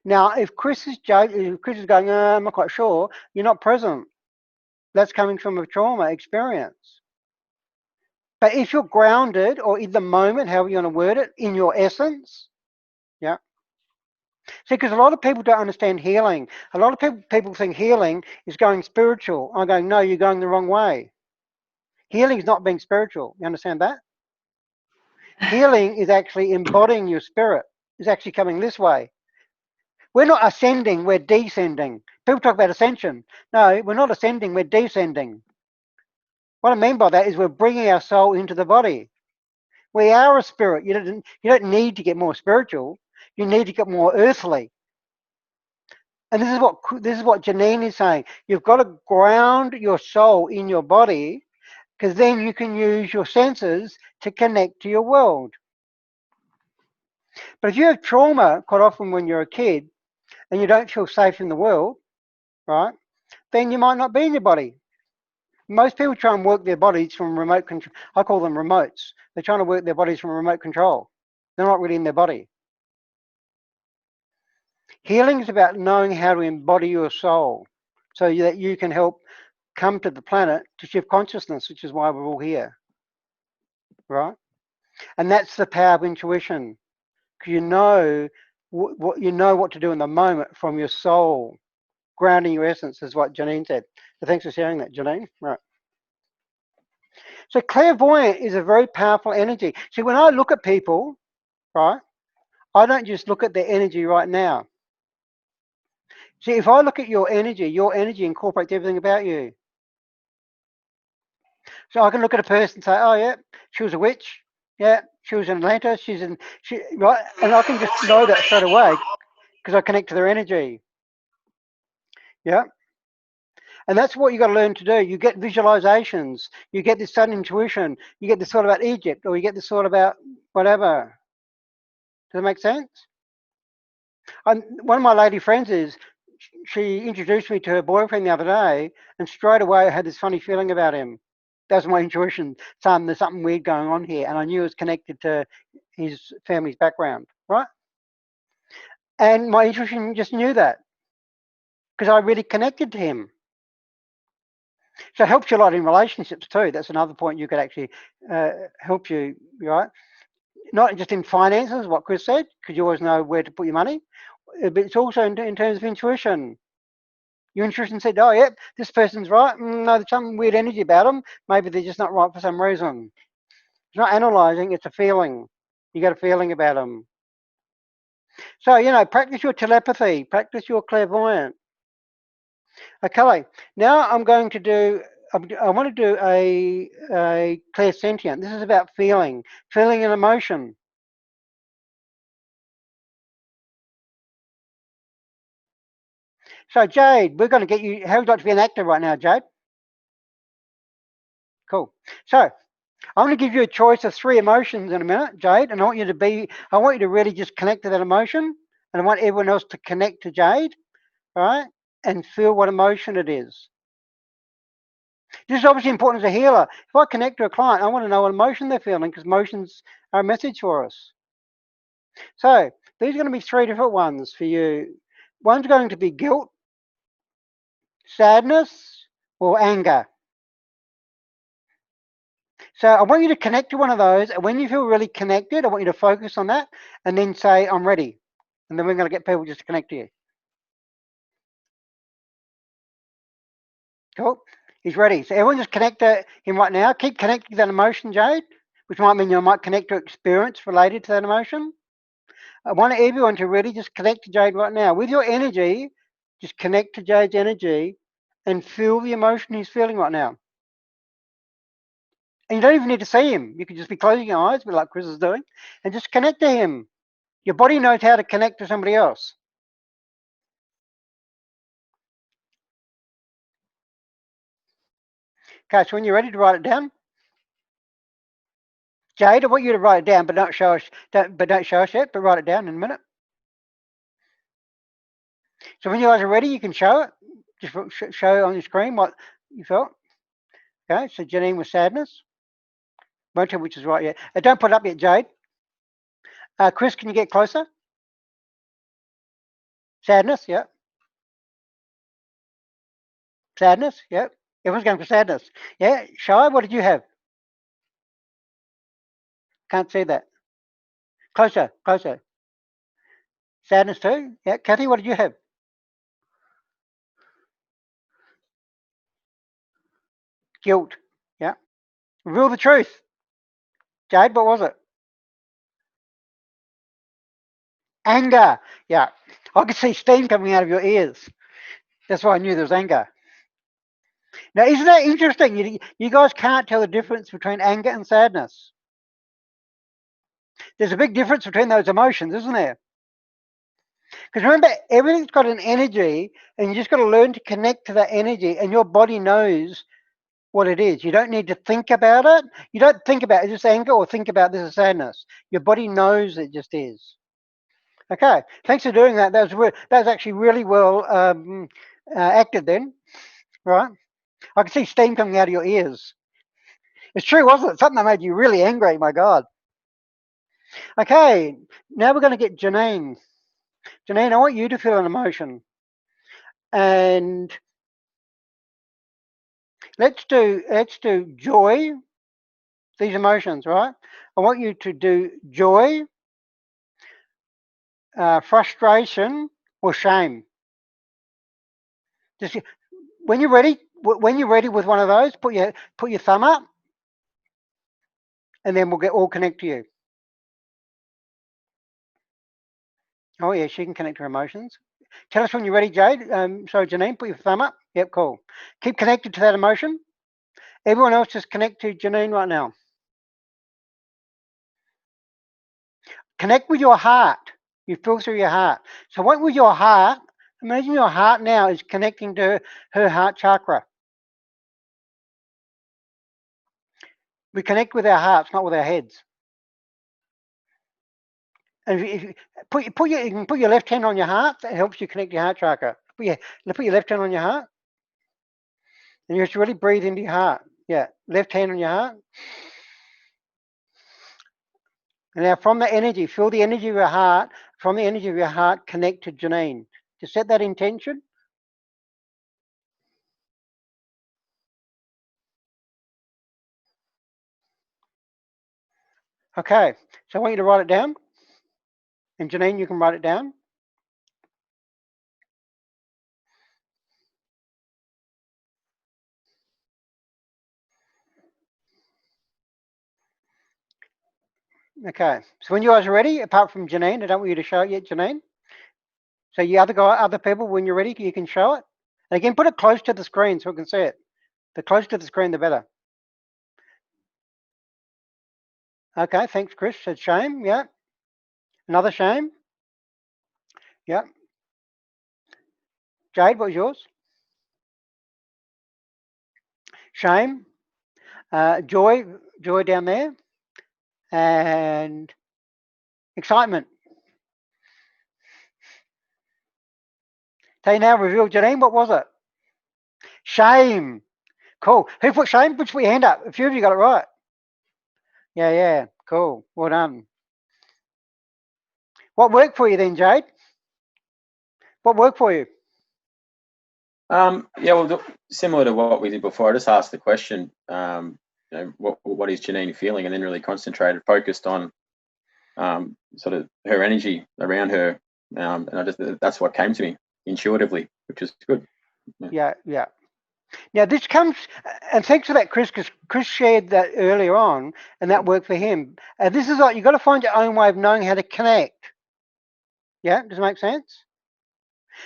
Now, if Chris is going, I'm not quite sure, you're not present. That's coming from a trauma experience. But if you're grounded or in the moment, however you want to word it, in your essence, yeah. See, because a lot of people don't understand healing. A lot of people think healing is going spiritual. I'm going, no, you're going the wrong way. Healing is not being spiritual. You understand that? Healing is actually embodying your spirit. It's actually coming this way. We're not ascending, we're descending. People talk about ascension. No, we're not ascending, we're descending. What I mean by that is we're bringing our soul into the body. We are a spirit. You don't need to get more spiritual. You need to get more earthly. And this is what Janine is saying. You've got to ground your soul in your body, because then you can use your senses to connect to your world. But if you have trauma, quite often when you're a kid, and you don't feel safe in the world, right? then you might not be in your body. Most people try and work their bodies from remote control. I call them remotes. They're trying to work their bodies from remote control. They're not really in their body. Healing is about knowing how to embody your soul so that you can help come to the planet to shift consciousness, which is why we're all here, right? And that's the power of intuition, because you know what to do in the moment from your soul, grounding your essence, is what Janine said. So thanks for sharing that, Janine. Right. So clairvoyant is a very powerful energy. See, when I look at people, right, I don't just look at their energy right now. See, if I look at your energy incorporates everything about you. So I can look at a person and say, oh yeah, she was a witch. Yeah, she was in Atlanta. Right, and I can just know that straight away because I connect to their energy. Yeah. And that's what you got to learn to do. You get visualizations, you get this sudden intuition, you get this thought about Egypt, or you get this thought about whatever. Does that make sense? One of my lady friends she introduced me to her boyfriend the other day, and straight away I had this funny feeling about him. That was my intuition. There's something weird going on here, and I knew it was connected to his family's background, right? And my intuition just knew that because I really connected to him. So it helps you a lot in relationships too. That's another point you could actually help you, right? Not just in finances, what Chris said, because you always know where to put your money, but it's also in terms of intuition. Your intuition said, oh, yep, this person's right. No, there's some weird energy about them. Maybe they're just not right for some reason. It's not analysing, it's a feeling. You got a feeling about them. So, practice your telepathy, practice your clairvoyant. Okay, now I'm going to do, I want to do a clairsentient. This is about feeling and emotion. So Jade, we're going to get you, how would you like to be an actor right now, Jade? Cool. So I'm going to give you a choice of 3 emotions in a minute, Jade, and I want you to really just connect to that emotion, and I want everyone else to connect to Jade, all right, and feel what emotion it is. This is obviously important as a healer. If I connect to a client, I want to know what emotion they're feeling, because emotions are a message for us. So these are going to be 3 different ones for you. One's going to be guilt, sadness, or anger. So I want you to connect to one of those, and when you feel really connected, I want you to focus on that, and then say, I'm ready. And then we're going to get people just to connect to you. Cool. He's ready. So everyone just connect to him right now. Keep connecting to that emotion, Jade, which might mean you might connect to experience related to that emotion. I want everyone to really just connect to Jade right now. With your energy, just connect to Jade's energy and feel the emotion he's feeling right now. And you don't even need to see him. You can just be closing your eyes, like Chris is doing, and just connect to him. Your body knows how to connect to somebody else. Okay, so when you're ready to write it down, Jade, I want you to write it down, but don't show us. Don't show us yet. But write it down in a minute. So when you guys are ready, you can show it. Just show on your screen what you felt. Okay, so Janine was sadness. Won't tell which is right yet. Don't put it up yet, Jade. Chris, can you get closer? Sadness, yeah. Sadness, yeah. Everyone's going for sadness. Yeah, Shy, what did you have? Can't see that. Closer, closer. Sadness too? Yeah. Kathy, what did you have? Guilt, yeah. Reveal the truth. Jade, what was it? Anger, yeah. I could see steam coming out of your ears. That's why I knew there was anger. Now, isn't that interesting? You guys can't tell the difference between anger and sadness. There's a big difference between those emotions, isn't there? Because remember, everything's got an energy, and you just got to learn to connect to that energy, and your body knows what it is. You don't need to think about it. You don't think about it, just anger, or think about this as sadness. Your body knows it just is. Okay, thanks for doing that. That was actually really well acted then. right? I can see steam coming out of your ears. It's true, wasn't it? Something that made you really angry, my God. Okay, now we're going to get Janine. Janine, I want you to feel an emotion. And let's do joy, these emotions, right? I want you to do joy, frustration, or shame. Just when you're ready with one of those, put your thumb up, and then we'll all connect to you. Oh yeah, she can connect her emotions. Tell us when you're ready, Jade. Sorry, Janine, put your thumb up. Yep, cool. Keep connected to that emotion. Everyone else just connect to Janine right now. Connect with your heart. You feel through your heart. So what with your heart, imagine your heart now is connecting to her heart chakra. We connect with our hearts, not with our heads. And if you you can put your left hand on your heart, that helps you connect your heart chakra. Put your left hand on your heart. And you just really breathe into your heart. Yeah, left hand on your heart. And now from the energy, feel the energy of your heart. From the energy of your heart, connect to Janine. To set that intention. Okay, so I want you to write it down. And Janine, you can write it down. Okay, so when you guys are ready, apart from Janine, I don't want you to show it yet, Janine. So you other people, when you're ready, you can show it. And again, put it close to the screen so we can see it. The closer to the screen, the better. Okay, thanks, Chris. Said shame, yeah. Another shame. Yeah. Jade, what was yours? Shame. Joy down there. And excitement. Okay, now reveal, Janine, what was it? Shame. Cool. Who put shame? Put your hand up. A few of you got it right. Yeah, cool. Well done. What worked for you then, Jade? What worked for you? Yeah, well, similar to what we did before, I just asked the question, what is Janine feeling, and then really concentrated, focused on sort of her energy around her, and that's what came to me intuitively, which is good. Yeah. Now this comes, and thanks for that, Chris, because Chris shared that earlier on, and that worked for him. This is like, you've got to find your own way of knowing how to connect. Yeah, does it make sense?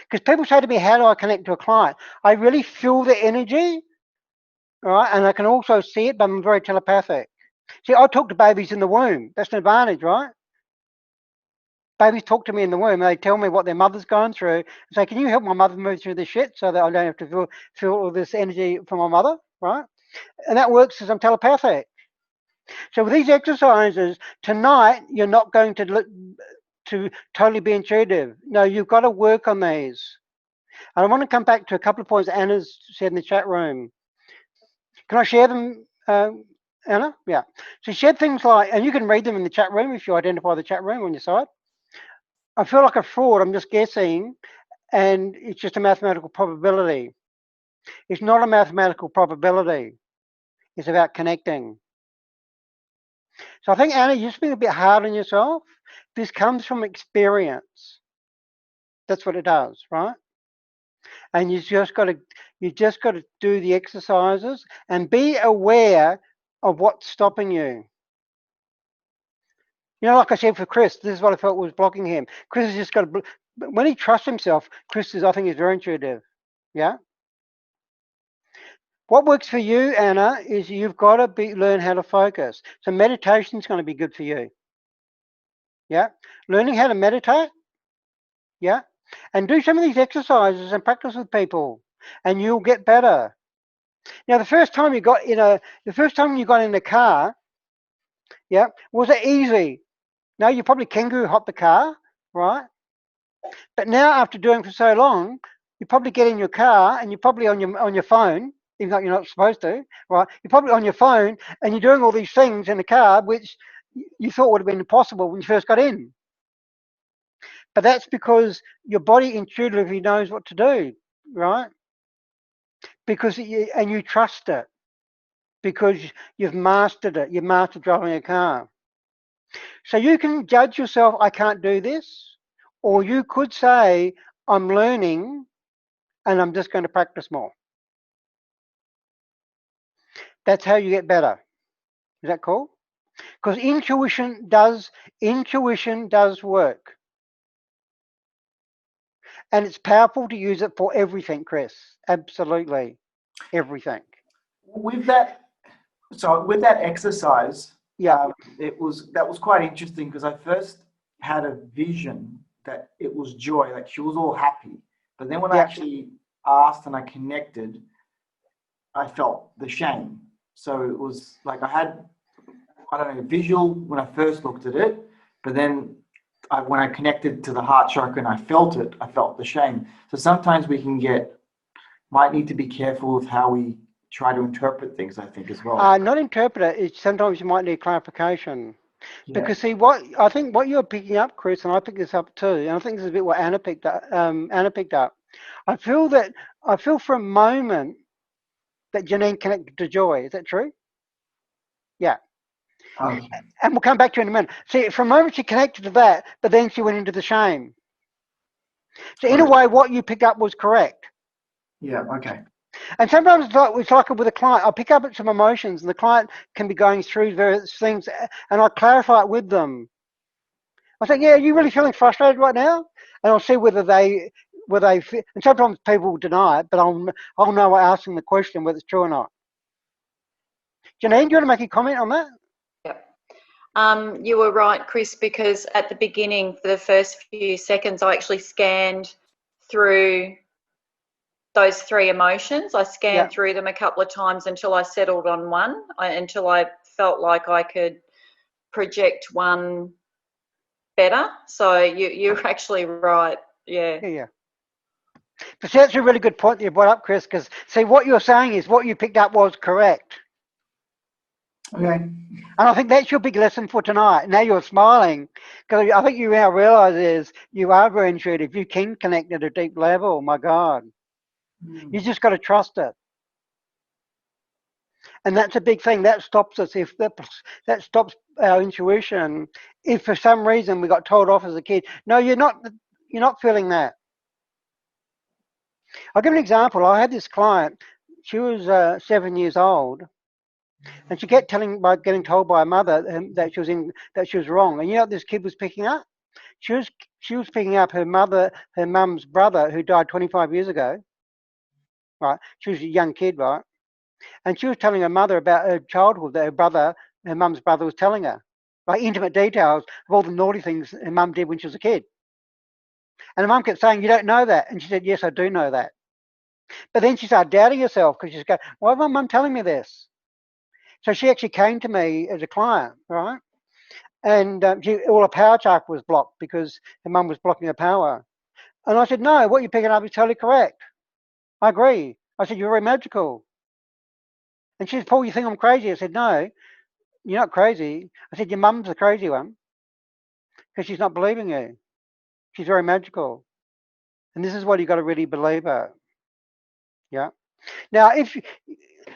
Because people say to me, how do I connect to a client? I really feel the energy, right? And I can also see it, but I'm very telepathic. See, I talk to babies in the womb. That's an advantage, right? Babies talk to me in the womb. They tell me what their mother's going through. And say, can you help my mother move through this shit so that I don't have to feel all this energy from my mother, right? And that works as I'm telepathic. So with these exercises, tonight, you're not going to totally be intuitive. No, you've got to work on these. And I want to come back to a couple of points Anna's said in the chat room. Can I share them, Anna? Yeah. She shared things like, and you can read them in the chat room if you identify the chat room on your side. I feel like a fraud. I'm just guessing, and it's just a mathematical probability. It's not a mathematical probability. It's about connecting. So I think, Anna, you're just being a bit hard on yourself. This comes from experience. That's what it does, right? And you just got to do the exercises and be aware of what's stopping you. You know, like I said for Chris, this is what I felt was blocking him. Chris has just got to, when he trusts himself, Chris is, I think, is very intuitive. Yeah. What works for you, Anna, is you've got to learn how to focus. So meditation is going to be good for you. Yeah. Learning how to meditate. Yeah. And do some of these exercises and practice with people, and you'll get better. Now, the first time you got in a car, yeah, was it easy? No, you probably kangaroo hopped the car, right? But now, after doing it for so long, you probably get in your car and you're probably on your phone, even though you're not supposed to, right? You're probably on your phone and you're doing all these things in the car which you thought would have been impossible when you first got in. But that's because your body intuitively knows what to do, right? Because and you trust it because you've mastered it. You've mastered driving a car. So you can judge yourself, I can't do this, or you could say, I'm learning and I'm just going to practice more. That's how you get better. Is that cool? Because intuition does work. And it's powerful to use it for everything, Chris. Absolutely. Everything. With that exercise, Yeah. that was quite interesting because I first had a vision that it was joy, like she was all happy. But then when I actually asked and I connected, I felt the shame. So it was like I had, I don't know, visual when I first looked at it, but then when I connected to the heart chakra and I felt it, I felt the shame. So sometimes we might need to be careful with how we try to interpret things, I think, as well. Not interpret it. Sometimes you might need clarification. Yeah. Because see, what you're picking up, Chris, and I picked this up too, and I think this is a bit what Anna picked up. I feel for a moment that Janine connected to joy. Is that true? Yeah. And we'll come back to it in a minute. See, for a moment she connected to that, but then she went into the shame. So in a way, what you picked up was correct. Yeah. Okay. And sometimes it's like with a client. I'll pick up at some emotions, and the client can be going through various things, and I'll clarify it with them. I say, yeah, are you really feeling frustrated right now? And I'll see whether they feel, and sometimes people deny it, but I'll know by asking the question whether it's true or not. Janine, do you want to make a comment on that? Yep. You were right, Chris, because at the beginning, for the first few seconds, I actually scanned through those three emotions. I scanned through them a couple of times until I settled on one, until I felt like I could project one better. So you're actually right. Yeah. But see, that's a really good point that you brought up, Chris, because see, what you're saying is what you picked up was correct. Okay. And I think that's your big lesson for tonight. Now you're smiling, because I think you now realise is you are very intuitive. You can connect at a deep level. My God. You just got to trust it. And that's a big thing. That stops us. If that stops our intuition, if for some reason we got told off as a kid, no, you're not feeling that. I'll give an example. I had this client. She was 7 years old, and she kept getting told by her mother that she was wrong. And you know what this kid was picking up? She was picking up her mum's brother who died 25 years ago. Right? She was a young kid, right? And she was telling her mother about her childhood that her mum's brother was telling her, like intimate details of all the naughty things her mum did when she was a kid. And her mum kept saying, you don't know that. And she said, yes, I do know that. But then she started doubting herself because she's going, why is my mum telling me this? So she actually came to me as a client, right? And all her power chakra was blocked because her mum was blocking her power. And I said, no, what you're picking up is totally correct. I agree. I said, you're very magical. And she said, Paul, you think I'm crazy? I said, no, you're not crazy. I said, your mum's the crazy one because she's not believing you. She's very magical. And this is what you've got to really believe her. Yeah. Now,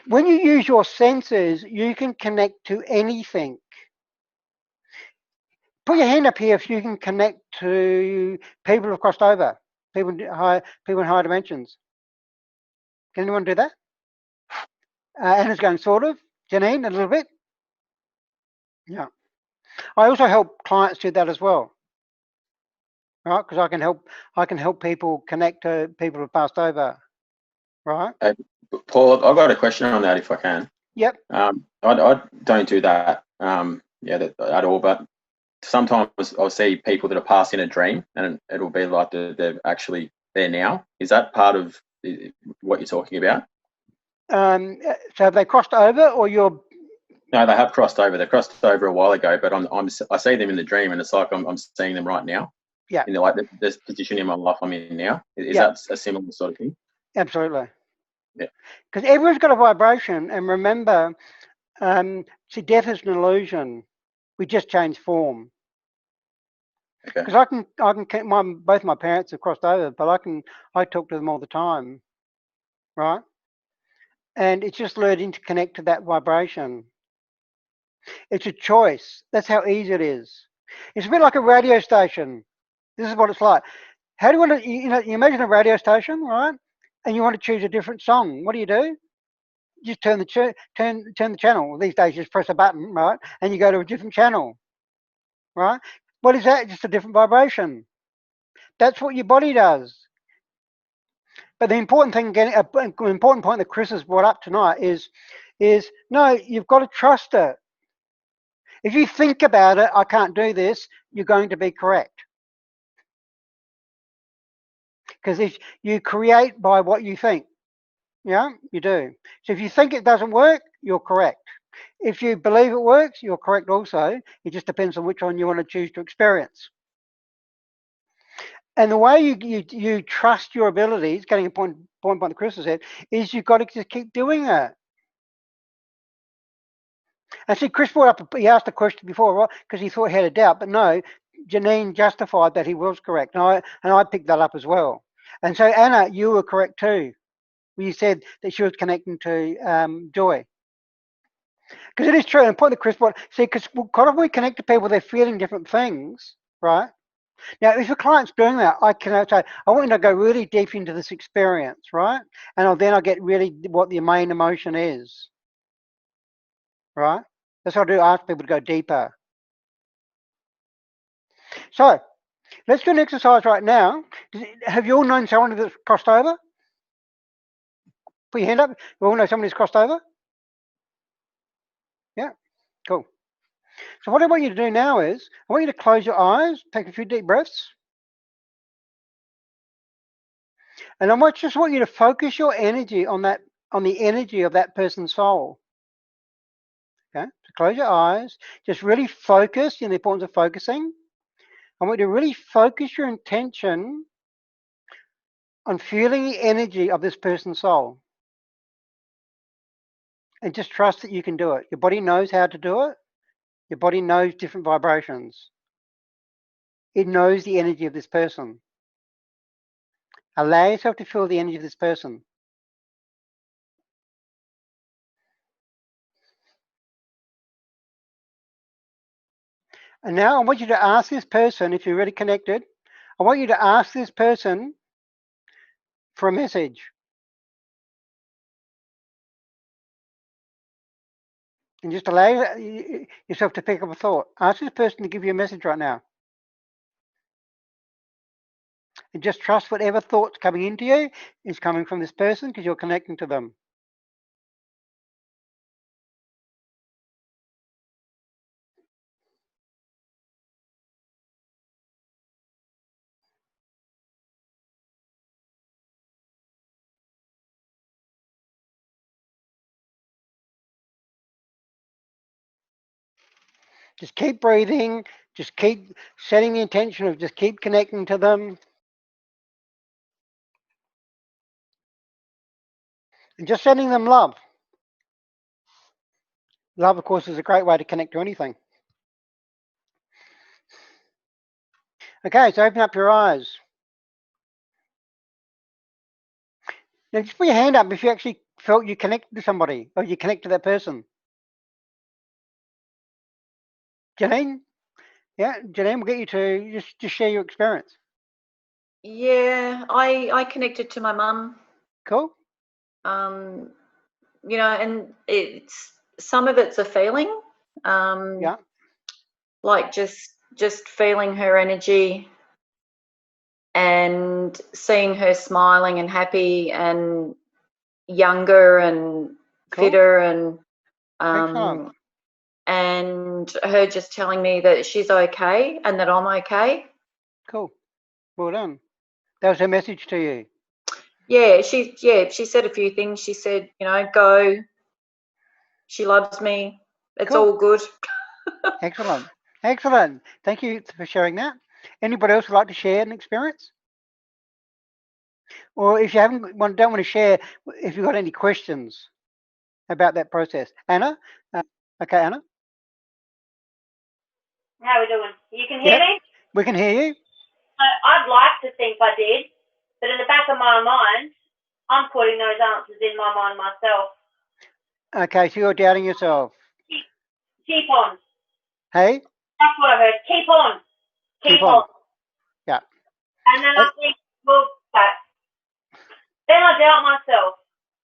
when you use your senses, you can connect to anything. Put your hand up here if you can connect to people who have crossed over, people in higher dimensions. Can anyone do that? Anna's going sort of. Janine, a little bit. Yeah. I also help clients do that as well. Right, because I can help people connect to people who have passed over. Right. Paul, I've got a question on that if I can. Yep. I don't do that. At all. But sometimes I'll see people that are passed in a dream, and it'll be like they're actually there now. Is that part of what you're talking about? So have they crossed over, or you're? No, they have crossed over. They crossed over a while ago, but I see them in the dream, and it's like I'm seeing them right now. Yeah. In like this position in my life I'm in now. Is Yeah. that a similar sort of thing? Absolutely. Yeah. Because everyone's got a vibration, and remember, see, death is an illusion. We just change form. Okay. Because I can, both my parents have crossed over, but I talk to them all the time, right? And it's just learning to connect to that vibration. It's a choice. That's how easy it is. It's a bit like a radio station. This is what it's like. How do you want to, you imagine a radio station, right? And you want to choose a different song. What do? You just turn the channel. These days, you just press a button, right? And you go to a different channel, right? What is that? Just a different vibration. That's what your body does. But the important thing, an important point that Chris has brought up tonight is no, you've got to trust it. If you think about it, I can't do this, you're going to be correct. Because if you create by what you think, yeah, you do. So if you think it doesn't work, you're correct. If you believe it works, you're correct also. It just depends on which one you want to choose to experience. And the way you trust your abilities, getting a point that Chris has said, is you've got to just keep doing it. And see, Chris brought up, he asked a question before, right? Because he thought he had a doubt, but no, Janine justified that he was correct. And I picked that up as well. And so, Anna, you were correct too. You said that she was connecting to joy. Because it is true, and the point that Chris brought, see, because when we connect to people, they're feeling different things, right? Now, if a client's doing that, I can say, I want you to go really deep into this experience, right? And then I'll get really what the main emotion is, right? That's what I do, ask people to go deeper. So, let's do an exercise right now. Have you all known someone that's crossed over? Put your hand up. You all know someone who's crossed over? Yeah, cool. So what I want you to do now is, I want you to close your eyes, take a few deep breaths. And I just want you to focus your energy on the energy of that person's soul. Okay, so close your eyes, just really focus, the importance of focusing. I want you to really focus your intention on feeling the energy of this person's soul. And just trust that you can do it. Your body knows how to do it. Your body knows different vibrations. It knows the energy of this person. Allow yourself to feel the energy of this person. And now I want you to ask this person, if you're really connected, I want you to ask this person for a message. And just allow yourself to pick up a thought. Ask this person to give you a message right now. And just trust whatever thought's coming into you is coming from this person because you're connecting to them. Just keep breathing. Just keep setting the intention of just keep connecting to them. And just sending them love. Love, of course, is a great way to connect to anything. Okay, so open up your eyes. Now just put your hand up if you actually felt you connected to somebody or you connect to that person. Janine? Yeah, Janine, we'll get you to just share your experience. Yeah, I connected to my mum. Cool. You know, and it's some of it's a feeling. Yeah. Like just feeling her energy and seeing her smiling and happy and younger and Cool. fitter and Excellent. and her just telling me that she's okay and that I'm okay. Cool. Well done. That was her message to you. Yeah, she said a few things. She said, you know, go. She loves me. It's Cool. all good. Excellent. Excellent. Thank you for sharing that. Anybody else would like to share an experience? Or if you don't want to share, if you've got any questions about that process. Anna? Okay, Anna? How are we doing? You can hear Yep. me? We can hear you. I'd like to think I did, but in the back of my mind, I'm putting those answers in my mind myself. Okay, so you're doubting yourself. Keep on. Hey? That's what I heard. Keep on. Keep on. Yeah. And then I think, well, then I doubt myself.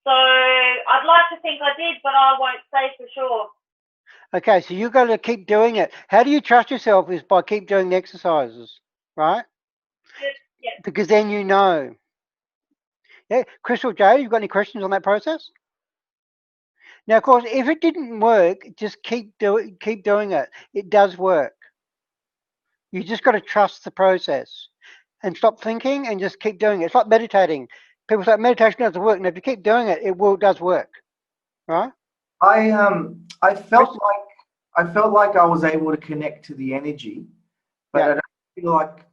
So I'd like to think I did, but I won't say for sure. Okay, so you've got to keep doing it. How do you trust yourself is by keep doing the exercises, right? Yeah. Because then you know. Yeah, Crystal J, you got any questions on that process? Now, of course, if it didn't work, just keep doing it. It does work. You just got to trust the process and stop thinking and just keep doing it. It's like meditating. People say meditation doesn't work. And if you keep doing it, it does work, right? I felt like I was able to connect to the energy, but I don't feel like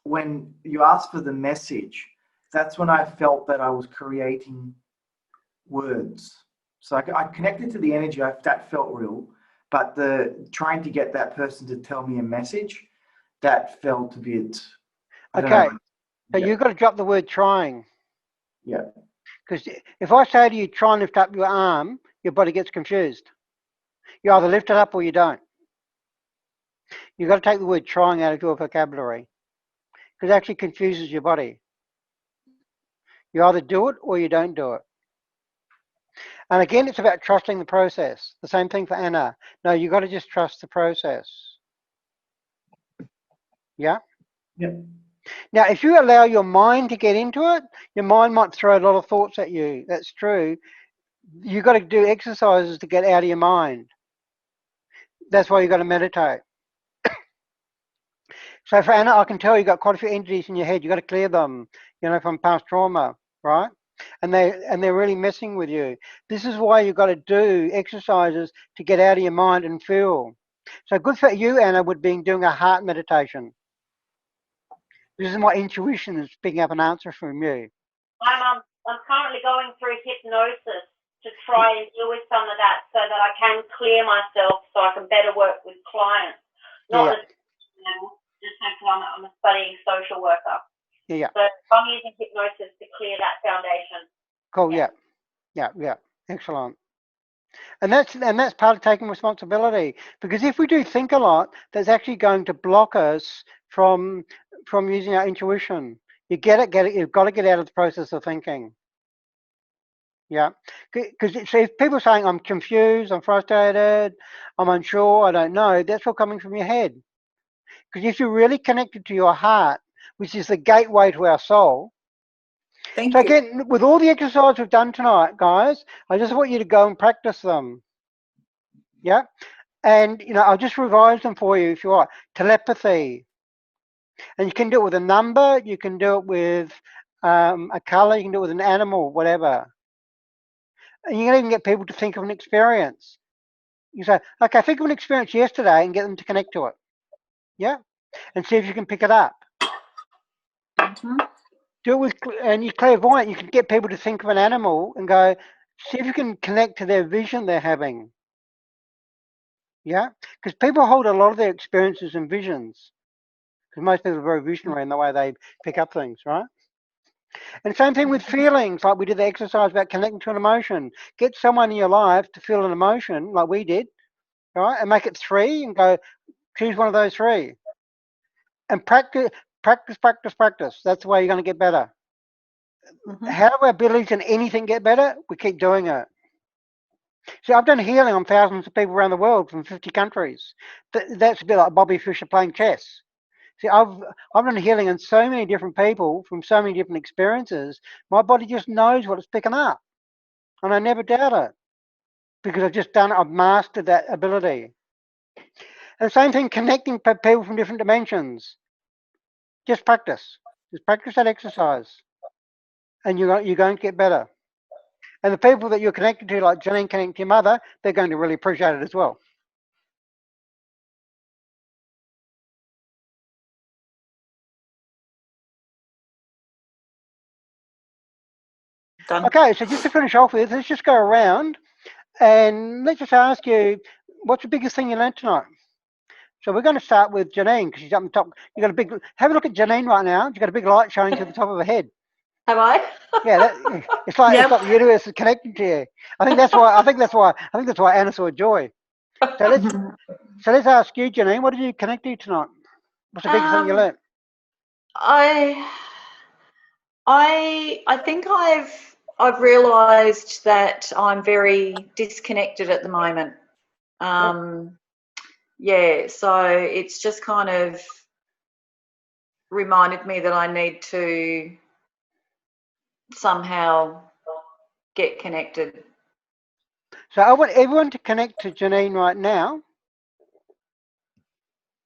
when you ask for the message, that's when I felt that I was creating words. So I connected to the energy. That felt real, but the trying to get that person to tell me a message, that felt a bit. Okay, so you've got to drop the word trying. Yeah. Because if I say to you, try and lift up your arm, your body gets confused. You either lift it up or you don't. You've got to take the word trying out of your vocabulary because it actually confuses your body. You either do it or you don't do it. And again, it's about trusting the process. The same thing for Anna. No, you've got to just trust the process. Yeah? Yeah. Now, if you allow your mind to get into it, your mind might throw a lot of thoughts at you. That's true. You've got to do exercises to get out of your mind. That's why you've got to meditate. So for Anna, I can tell you've got quite a few entities in your head. You've got to clear them, from past trauma, right? And they're really messing with you. This is why you've got to do exercises to get out of your mind and feel. So good for you, Anna, would be doing a heart meditation. This is my intuition is picking up an answer from you. I'm currently going through hypnosis to try and deal with some of that so that I can clear myself so I can better work with clients. Not just because I'm a studying social worker. Yeah. So I'm using hypnosis to clear that foundation. Cool. Yeah. Excellent. And that's part of taking responsibility, because if we do think a lot, that's actually going to block us from using our intuition. You've got to get out of the process of thinking. Yeah, because if people are saying I'm confused, I'm frustrated, I'm unsure, I don't know, that's all coming from your head. Because if you're really connected to your heart, which is the gateway to our soul. Thank so you. again, with all the exercises we've done tonight, guys, I just want you to go and practice them. Yeah, and I'll just revise them for you if you want. Telepathy, and you can do it with a number, you can do it with a color, you can do it with an animal, whatever. And you can even get people to think of an experience. You say, okay, think of an experience yesterday and get them to connect to it. Yeah, and see if you can pick it up. Mm-hmm. Do it with, and you're clairvoyant, you can get people to think of an animal and go, see if you can connect to their vision they're having. Yeah, because people hold a lot of their experiences and visions. Because most people are very visionary in the way they pick up things, right? And same thing with feelings, like we did the exercise about connecting to an emotion. Get someone in your life to feel an emotion, like we did, right? And make it 3 and go, choose one of those 3. And practice. That's the way you're going to get better. Mm-hmm. How do our abilities in anything get better? We keep doing it. See, I've done healing on thousands of people around the world from 50 countries. That's a bit like Bobby Fischer playing chess. See, I've done healing on so many different people from so many different experiences. My body just knows what it's picking up, and I never doubt it because I've mastered that ability. And the same thing, connecting people from different dimensions. Just practice that exercise, and you're going to get better. And the people that you're connected to, like Janine connecting to your mother, they're going to really appreciate it as well. Done. Okay, so just to finish off with, let's just go around and let's just ask you, what's the biggest thing you learned tonight? So we're going to start with Janine because she's up on top. You got a big. Have a look at Janine right now. She's got a big light shining through the top of her head. Have I? Yeah, it's like Yep. it's like the universe is connecting to you. I think that's why Anna saw joy. So let's ask you, Janine, what did you connect to tonight? What's the biggest thing you learned? I think I've realised that I'm very disconnected at the moment. Yeah, so it's just kind of reminded me that I need to somehow get connected. So I want everyone to connect to Janine right now,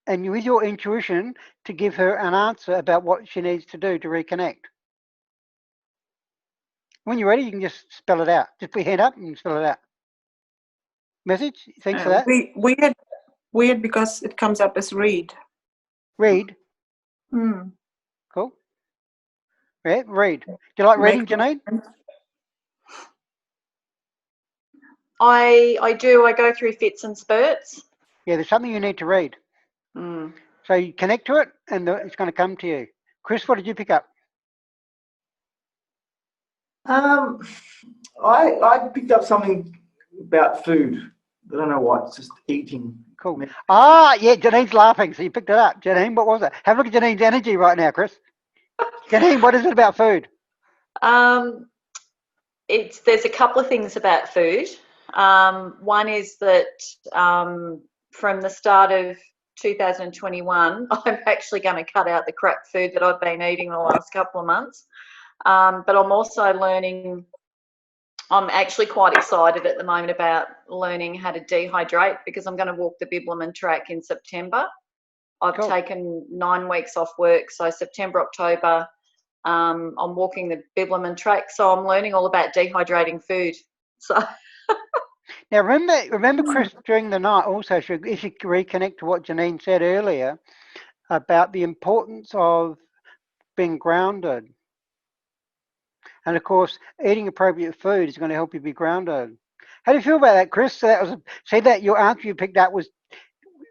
and with your intuition to give her an answer about what she needs to do to reconnect. When you're ready, you can just spell it out. Just put your hand up and spell it out. Message? Thanks for that. Weird because it comes up as read. Read. Hmm. Cool. Yeah, read. Do you like reading, Janine? I do. I go through fits and spurts. Yeah, there's something you need to read. Mm. So you connect to it, and it's going to come to you. Chris, what did you pick up? I picked up something about food. I don't know what. It's just eating. Cool. Ah, yeah, Janine's laughing, so you picked it up. Janine, what was it? Have a look at Janine's energy right now, Chris. Janine, what is it about food? There's a couple of things about food. One is that from the start of 2021, I'm actually going to cut out the crap food that I've been eating the last couple of months. But I'm also learning, I'm actually quite excited at the moment about learning how to dehydrate because I'm going to walk the Bibliman track in September. I've taken 9 weeks off work, so September, October, I'm walking the Bibliman track, so I'm learning all about dehydrating food. So now remember, Chris, during the night also, if you reconnect to what Janine said earlier about the importance of being grounded. And of course, eating appropriate food is going to help you be grounded. How do you feel about that, Chris? So that your answer you picked up was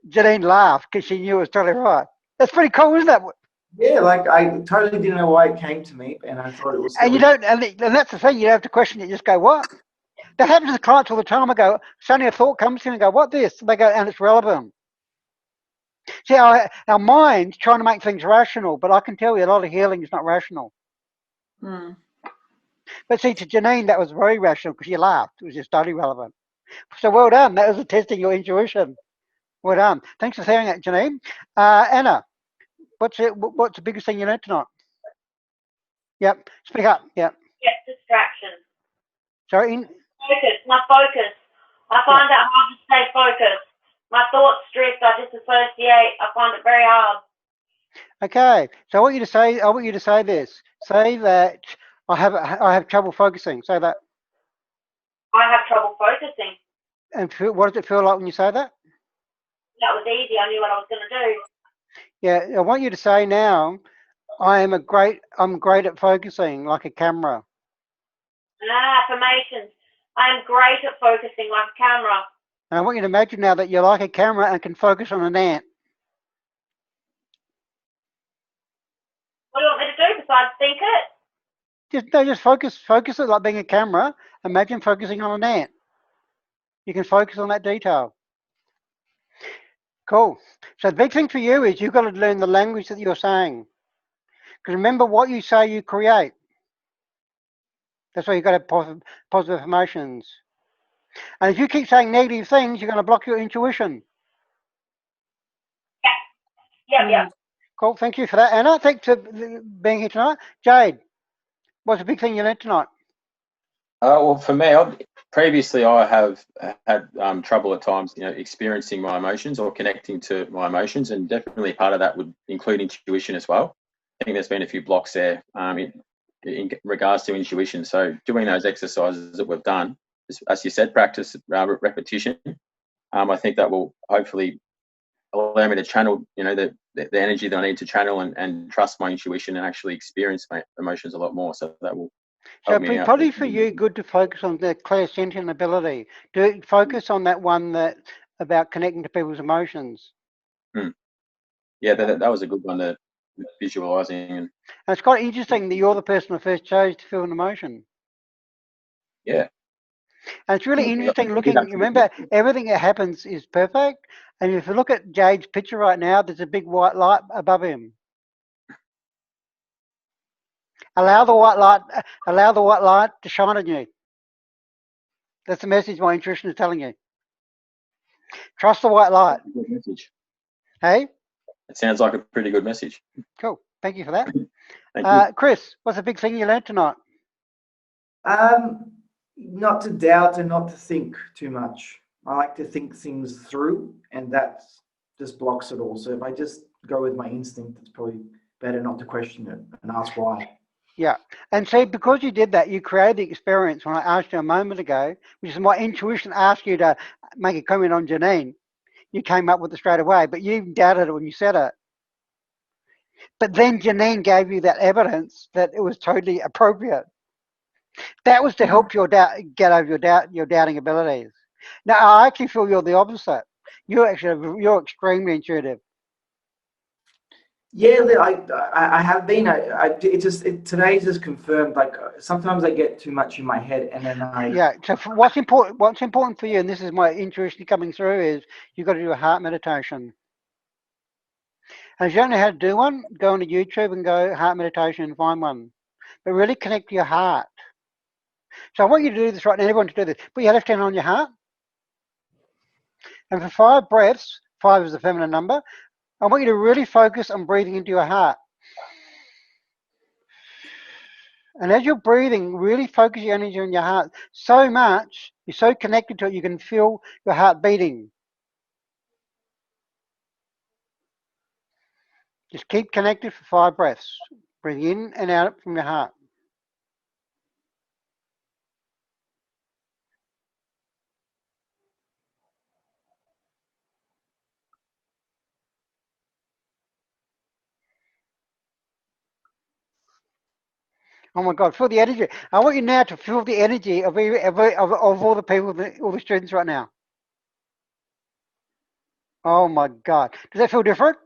Janine laughed because she knew it was totally right. That's pretty cool, isn't it? Yeah, like I totally didn't know why it came to me, and I thought it was. And you don't, and that's the thing. You don't have to question it. You just go, what? That happens to clients all the time. I go, suddenly a thought comes to me and go, what this? And they go, and it's relevant. See, our mind's trying to make things rational, but I can tell you a lot of healing is not rational. Mm. But see, to Janine, that was very rational because she laughed. It was just totally relevant. So well done. That was a testing your intuition. Well done. Thanks for sharing that, Janine. Anna, what's the biggest thing you learned tonight? Yep. Speak up. Yep. Get distractions. Sorry. Focus. My focus. I find it hard to stay focused. My thoughts drift. I disassociate. I find it very hard. Okay. So I want you to say this. Say that I have trouble focusing. Say that. I have trouble focusing. And what does it feel like when you say that? That was easy. I knew what I was going to do. Yeah. I want you to say now, I'm great at focusing like a camera. Affirmations. I am great at focusing like a camera. And I want you to imagine now that you're like a camera and can focus on an ant. What do you want me to do besides think it? Just focus it like being a camera. Imagine focusing on an ant. You can focus on that detail. Cool. So the big thing for you is you've got to learn the language that you're saying. Because remember, what you say, you create. That's why you've got to have positive emotions. And if you keep saying negative things, you're going to block your intuition. Yeah. Cool. Thank you for that, Anna. Thanks for being here tonight. Jade, what's the big thing you learned tonight? Well, for me, previously I have had trouble at times, experiencing my emotions or connecting to my emotions, and definitely part of that would include intuition as well. I think there's been a few blocks there in regards to intuition. So doing those exercises that we've done, as you said, practice, repetition. I think that will hopefully allow me to channel, the energy that I need to channel and trust my intuition and actually experience my emotions a lot more. So that will So help me out. probably for you, good to focus on the clairsentient ability. Do focus on that one that about connecting to people's emotions. Yeah, that was a good one, the visualizing. And it's quite interesting that you're the person who first chose to feel an emotion. yeah. And it's really interesting looking, remember, everything that happens is perfect. And if you look at Jade's picture right now, there's a big white light above him. Allow the white light to shine on you. That's the message my intuition is telling you. Trust the white light. Good message. Hey? It sounds like a pretty good message. Cool. Thank you for that. Thank you. Chris, what's the big thing you learned tonight? Not to doubt and not to think too much. I like to think things through, and that just blocks it all. So if I just go with my instinct, it's probably better not to question it and ask why. Yeah. And see, because you did that, you created the experience when I asked you a moment ago, which is my intuition asked you to make a comment on Janine. You came up with it straight away, but you doubted it when you said it. But then Janine gave you that evidence that it was totally appropriate. That was to help your get over your doubting abilities. Now, I actually feel you're the opposite. You're extremely intuitive. Yeah, I have been. Today's just confirmed. Like sometimes I get too much in my head, and then Yeah. So what's important for you, and this is my intuition coming through, is you've got to do a heart meditation. And if you don't know how to do one, go onto YouTube and go heart meditation and find one. But really connect to your heart. So I want you to do this right now. Everyone to do this. Put your left hand on your heart. And for 5 breaths, 5 is the feminine number, I want you to really focus on breathing into your heart. And as you're breathing, really focus your energy on your heart so much, you're so connected to it, you can feel your heart beating. Just keep connected for 5 breaths. Breathe in and out from your heart. Oh my God, feel the energy. I want you now to feel the energy of all the people, all the students right now. Oh my God. Does that feel different?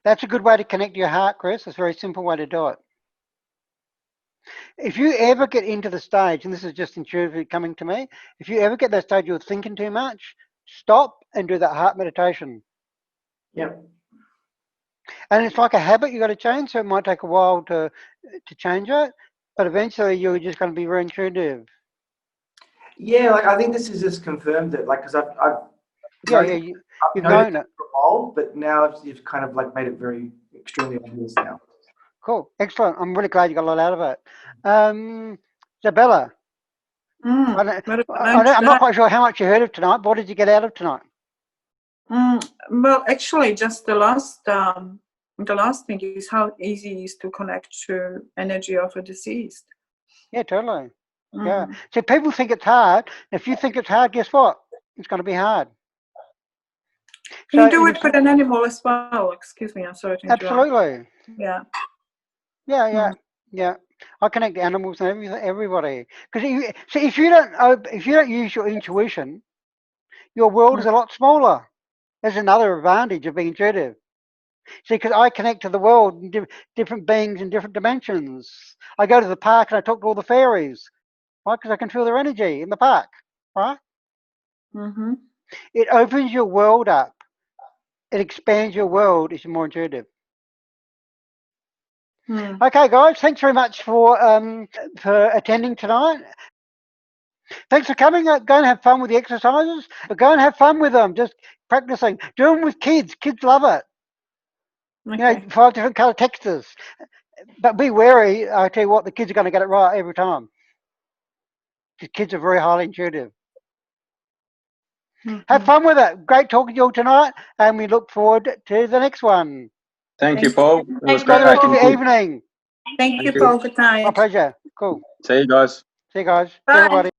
That's a good way to connect to your heart, Chris. It's a very simple way to do it. If you ever get into the stage, and this is just intuitively coming to me, if you ever get that stage you're thinking too much, stop and do that heart meditation. Yep. And it's like a habit you got to change, so it might take a while to change it, but eventually you're just going to be very intuitive. Yeah, like I think this is just confirmed that, like, because you've known it for a while, but now you've kind of like made it very extremely obvious now. Cool, excellent. I'm really glad you got a lot out of it. Isabella, I'm not quite sure how much you heard of tonight, but what did you get out of tonight? Well, actually, just the last thing is how easy it is to connect to energy of a deceased. Yeah, totally. Yeah. So people think it's hard. If you think it's hard, guess what? It's going to be hard. Can you do it with an animal as well? Excuse me, I'm sorry to interrupt. Absolutely. Yeah. Yeah. I connect animals and everybody. Because if you don't use your intuition, your world is a lot smaller. There's another advantage of being intuitive. See, because I connect to the world and different beings in different dimensions. I go to the park and I talk to all the fairies, right? Because I can feel their energy in the park, right? It opens your world up. It expands your world if you're more intuitive. Okay, guys, thanks very much for attending tonight. Thanks for coming. Go and have fun with the exercises, but go and have fun with them. Just practicing. Do them with kids. Kids love it. Okay. You know, 5 different color textures. But be wary. I tell you what, the kids are going to get it right every time. Because kids are very highly intuitive. Have fun with it. Great talking to you all tonight, and we look forward to the next one. Thank you, Paul. It was Enjoy great. the rest of your evening. Thank you, Paul. Good night. My pleasure. Cool. See you guys. See you guys. Bye. See everybody.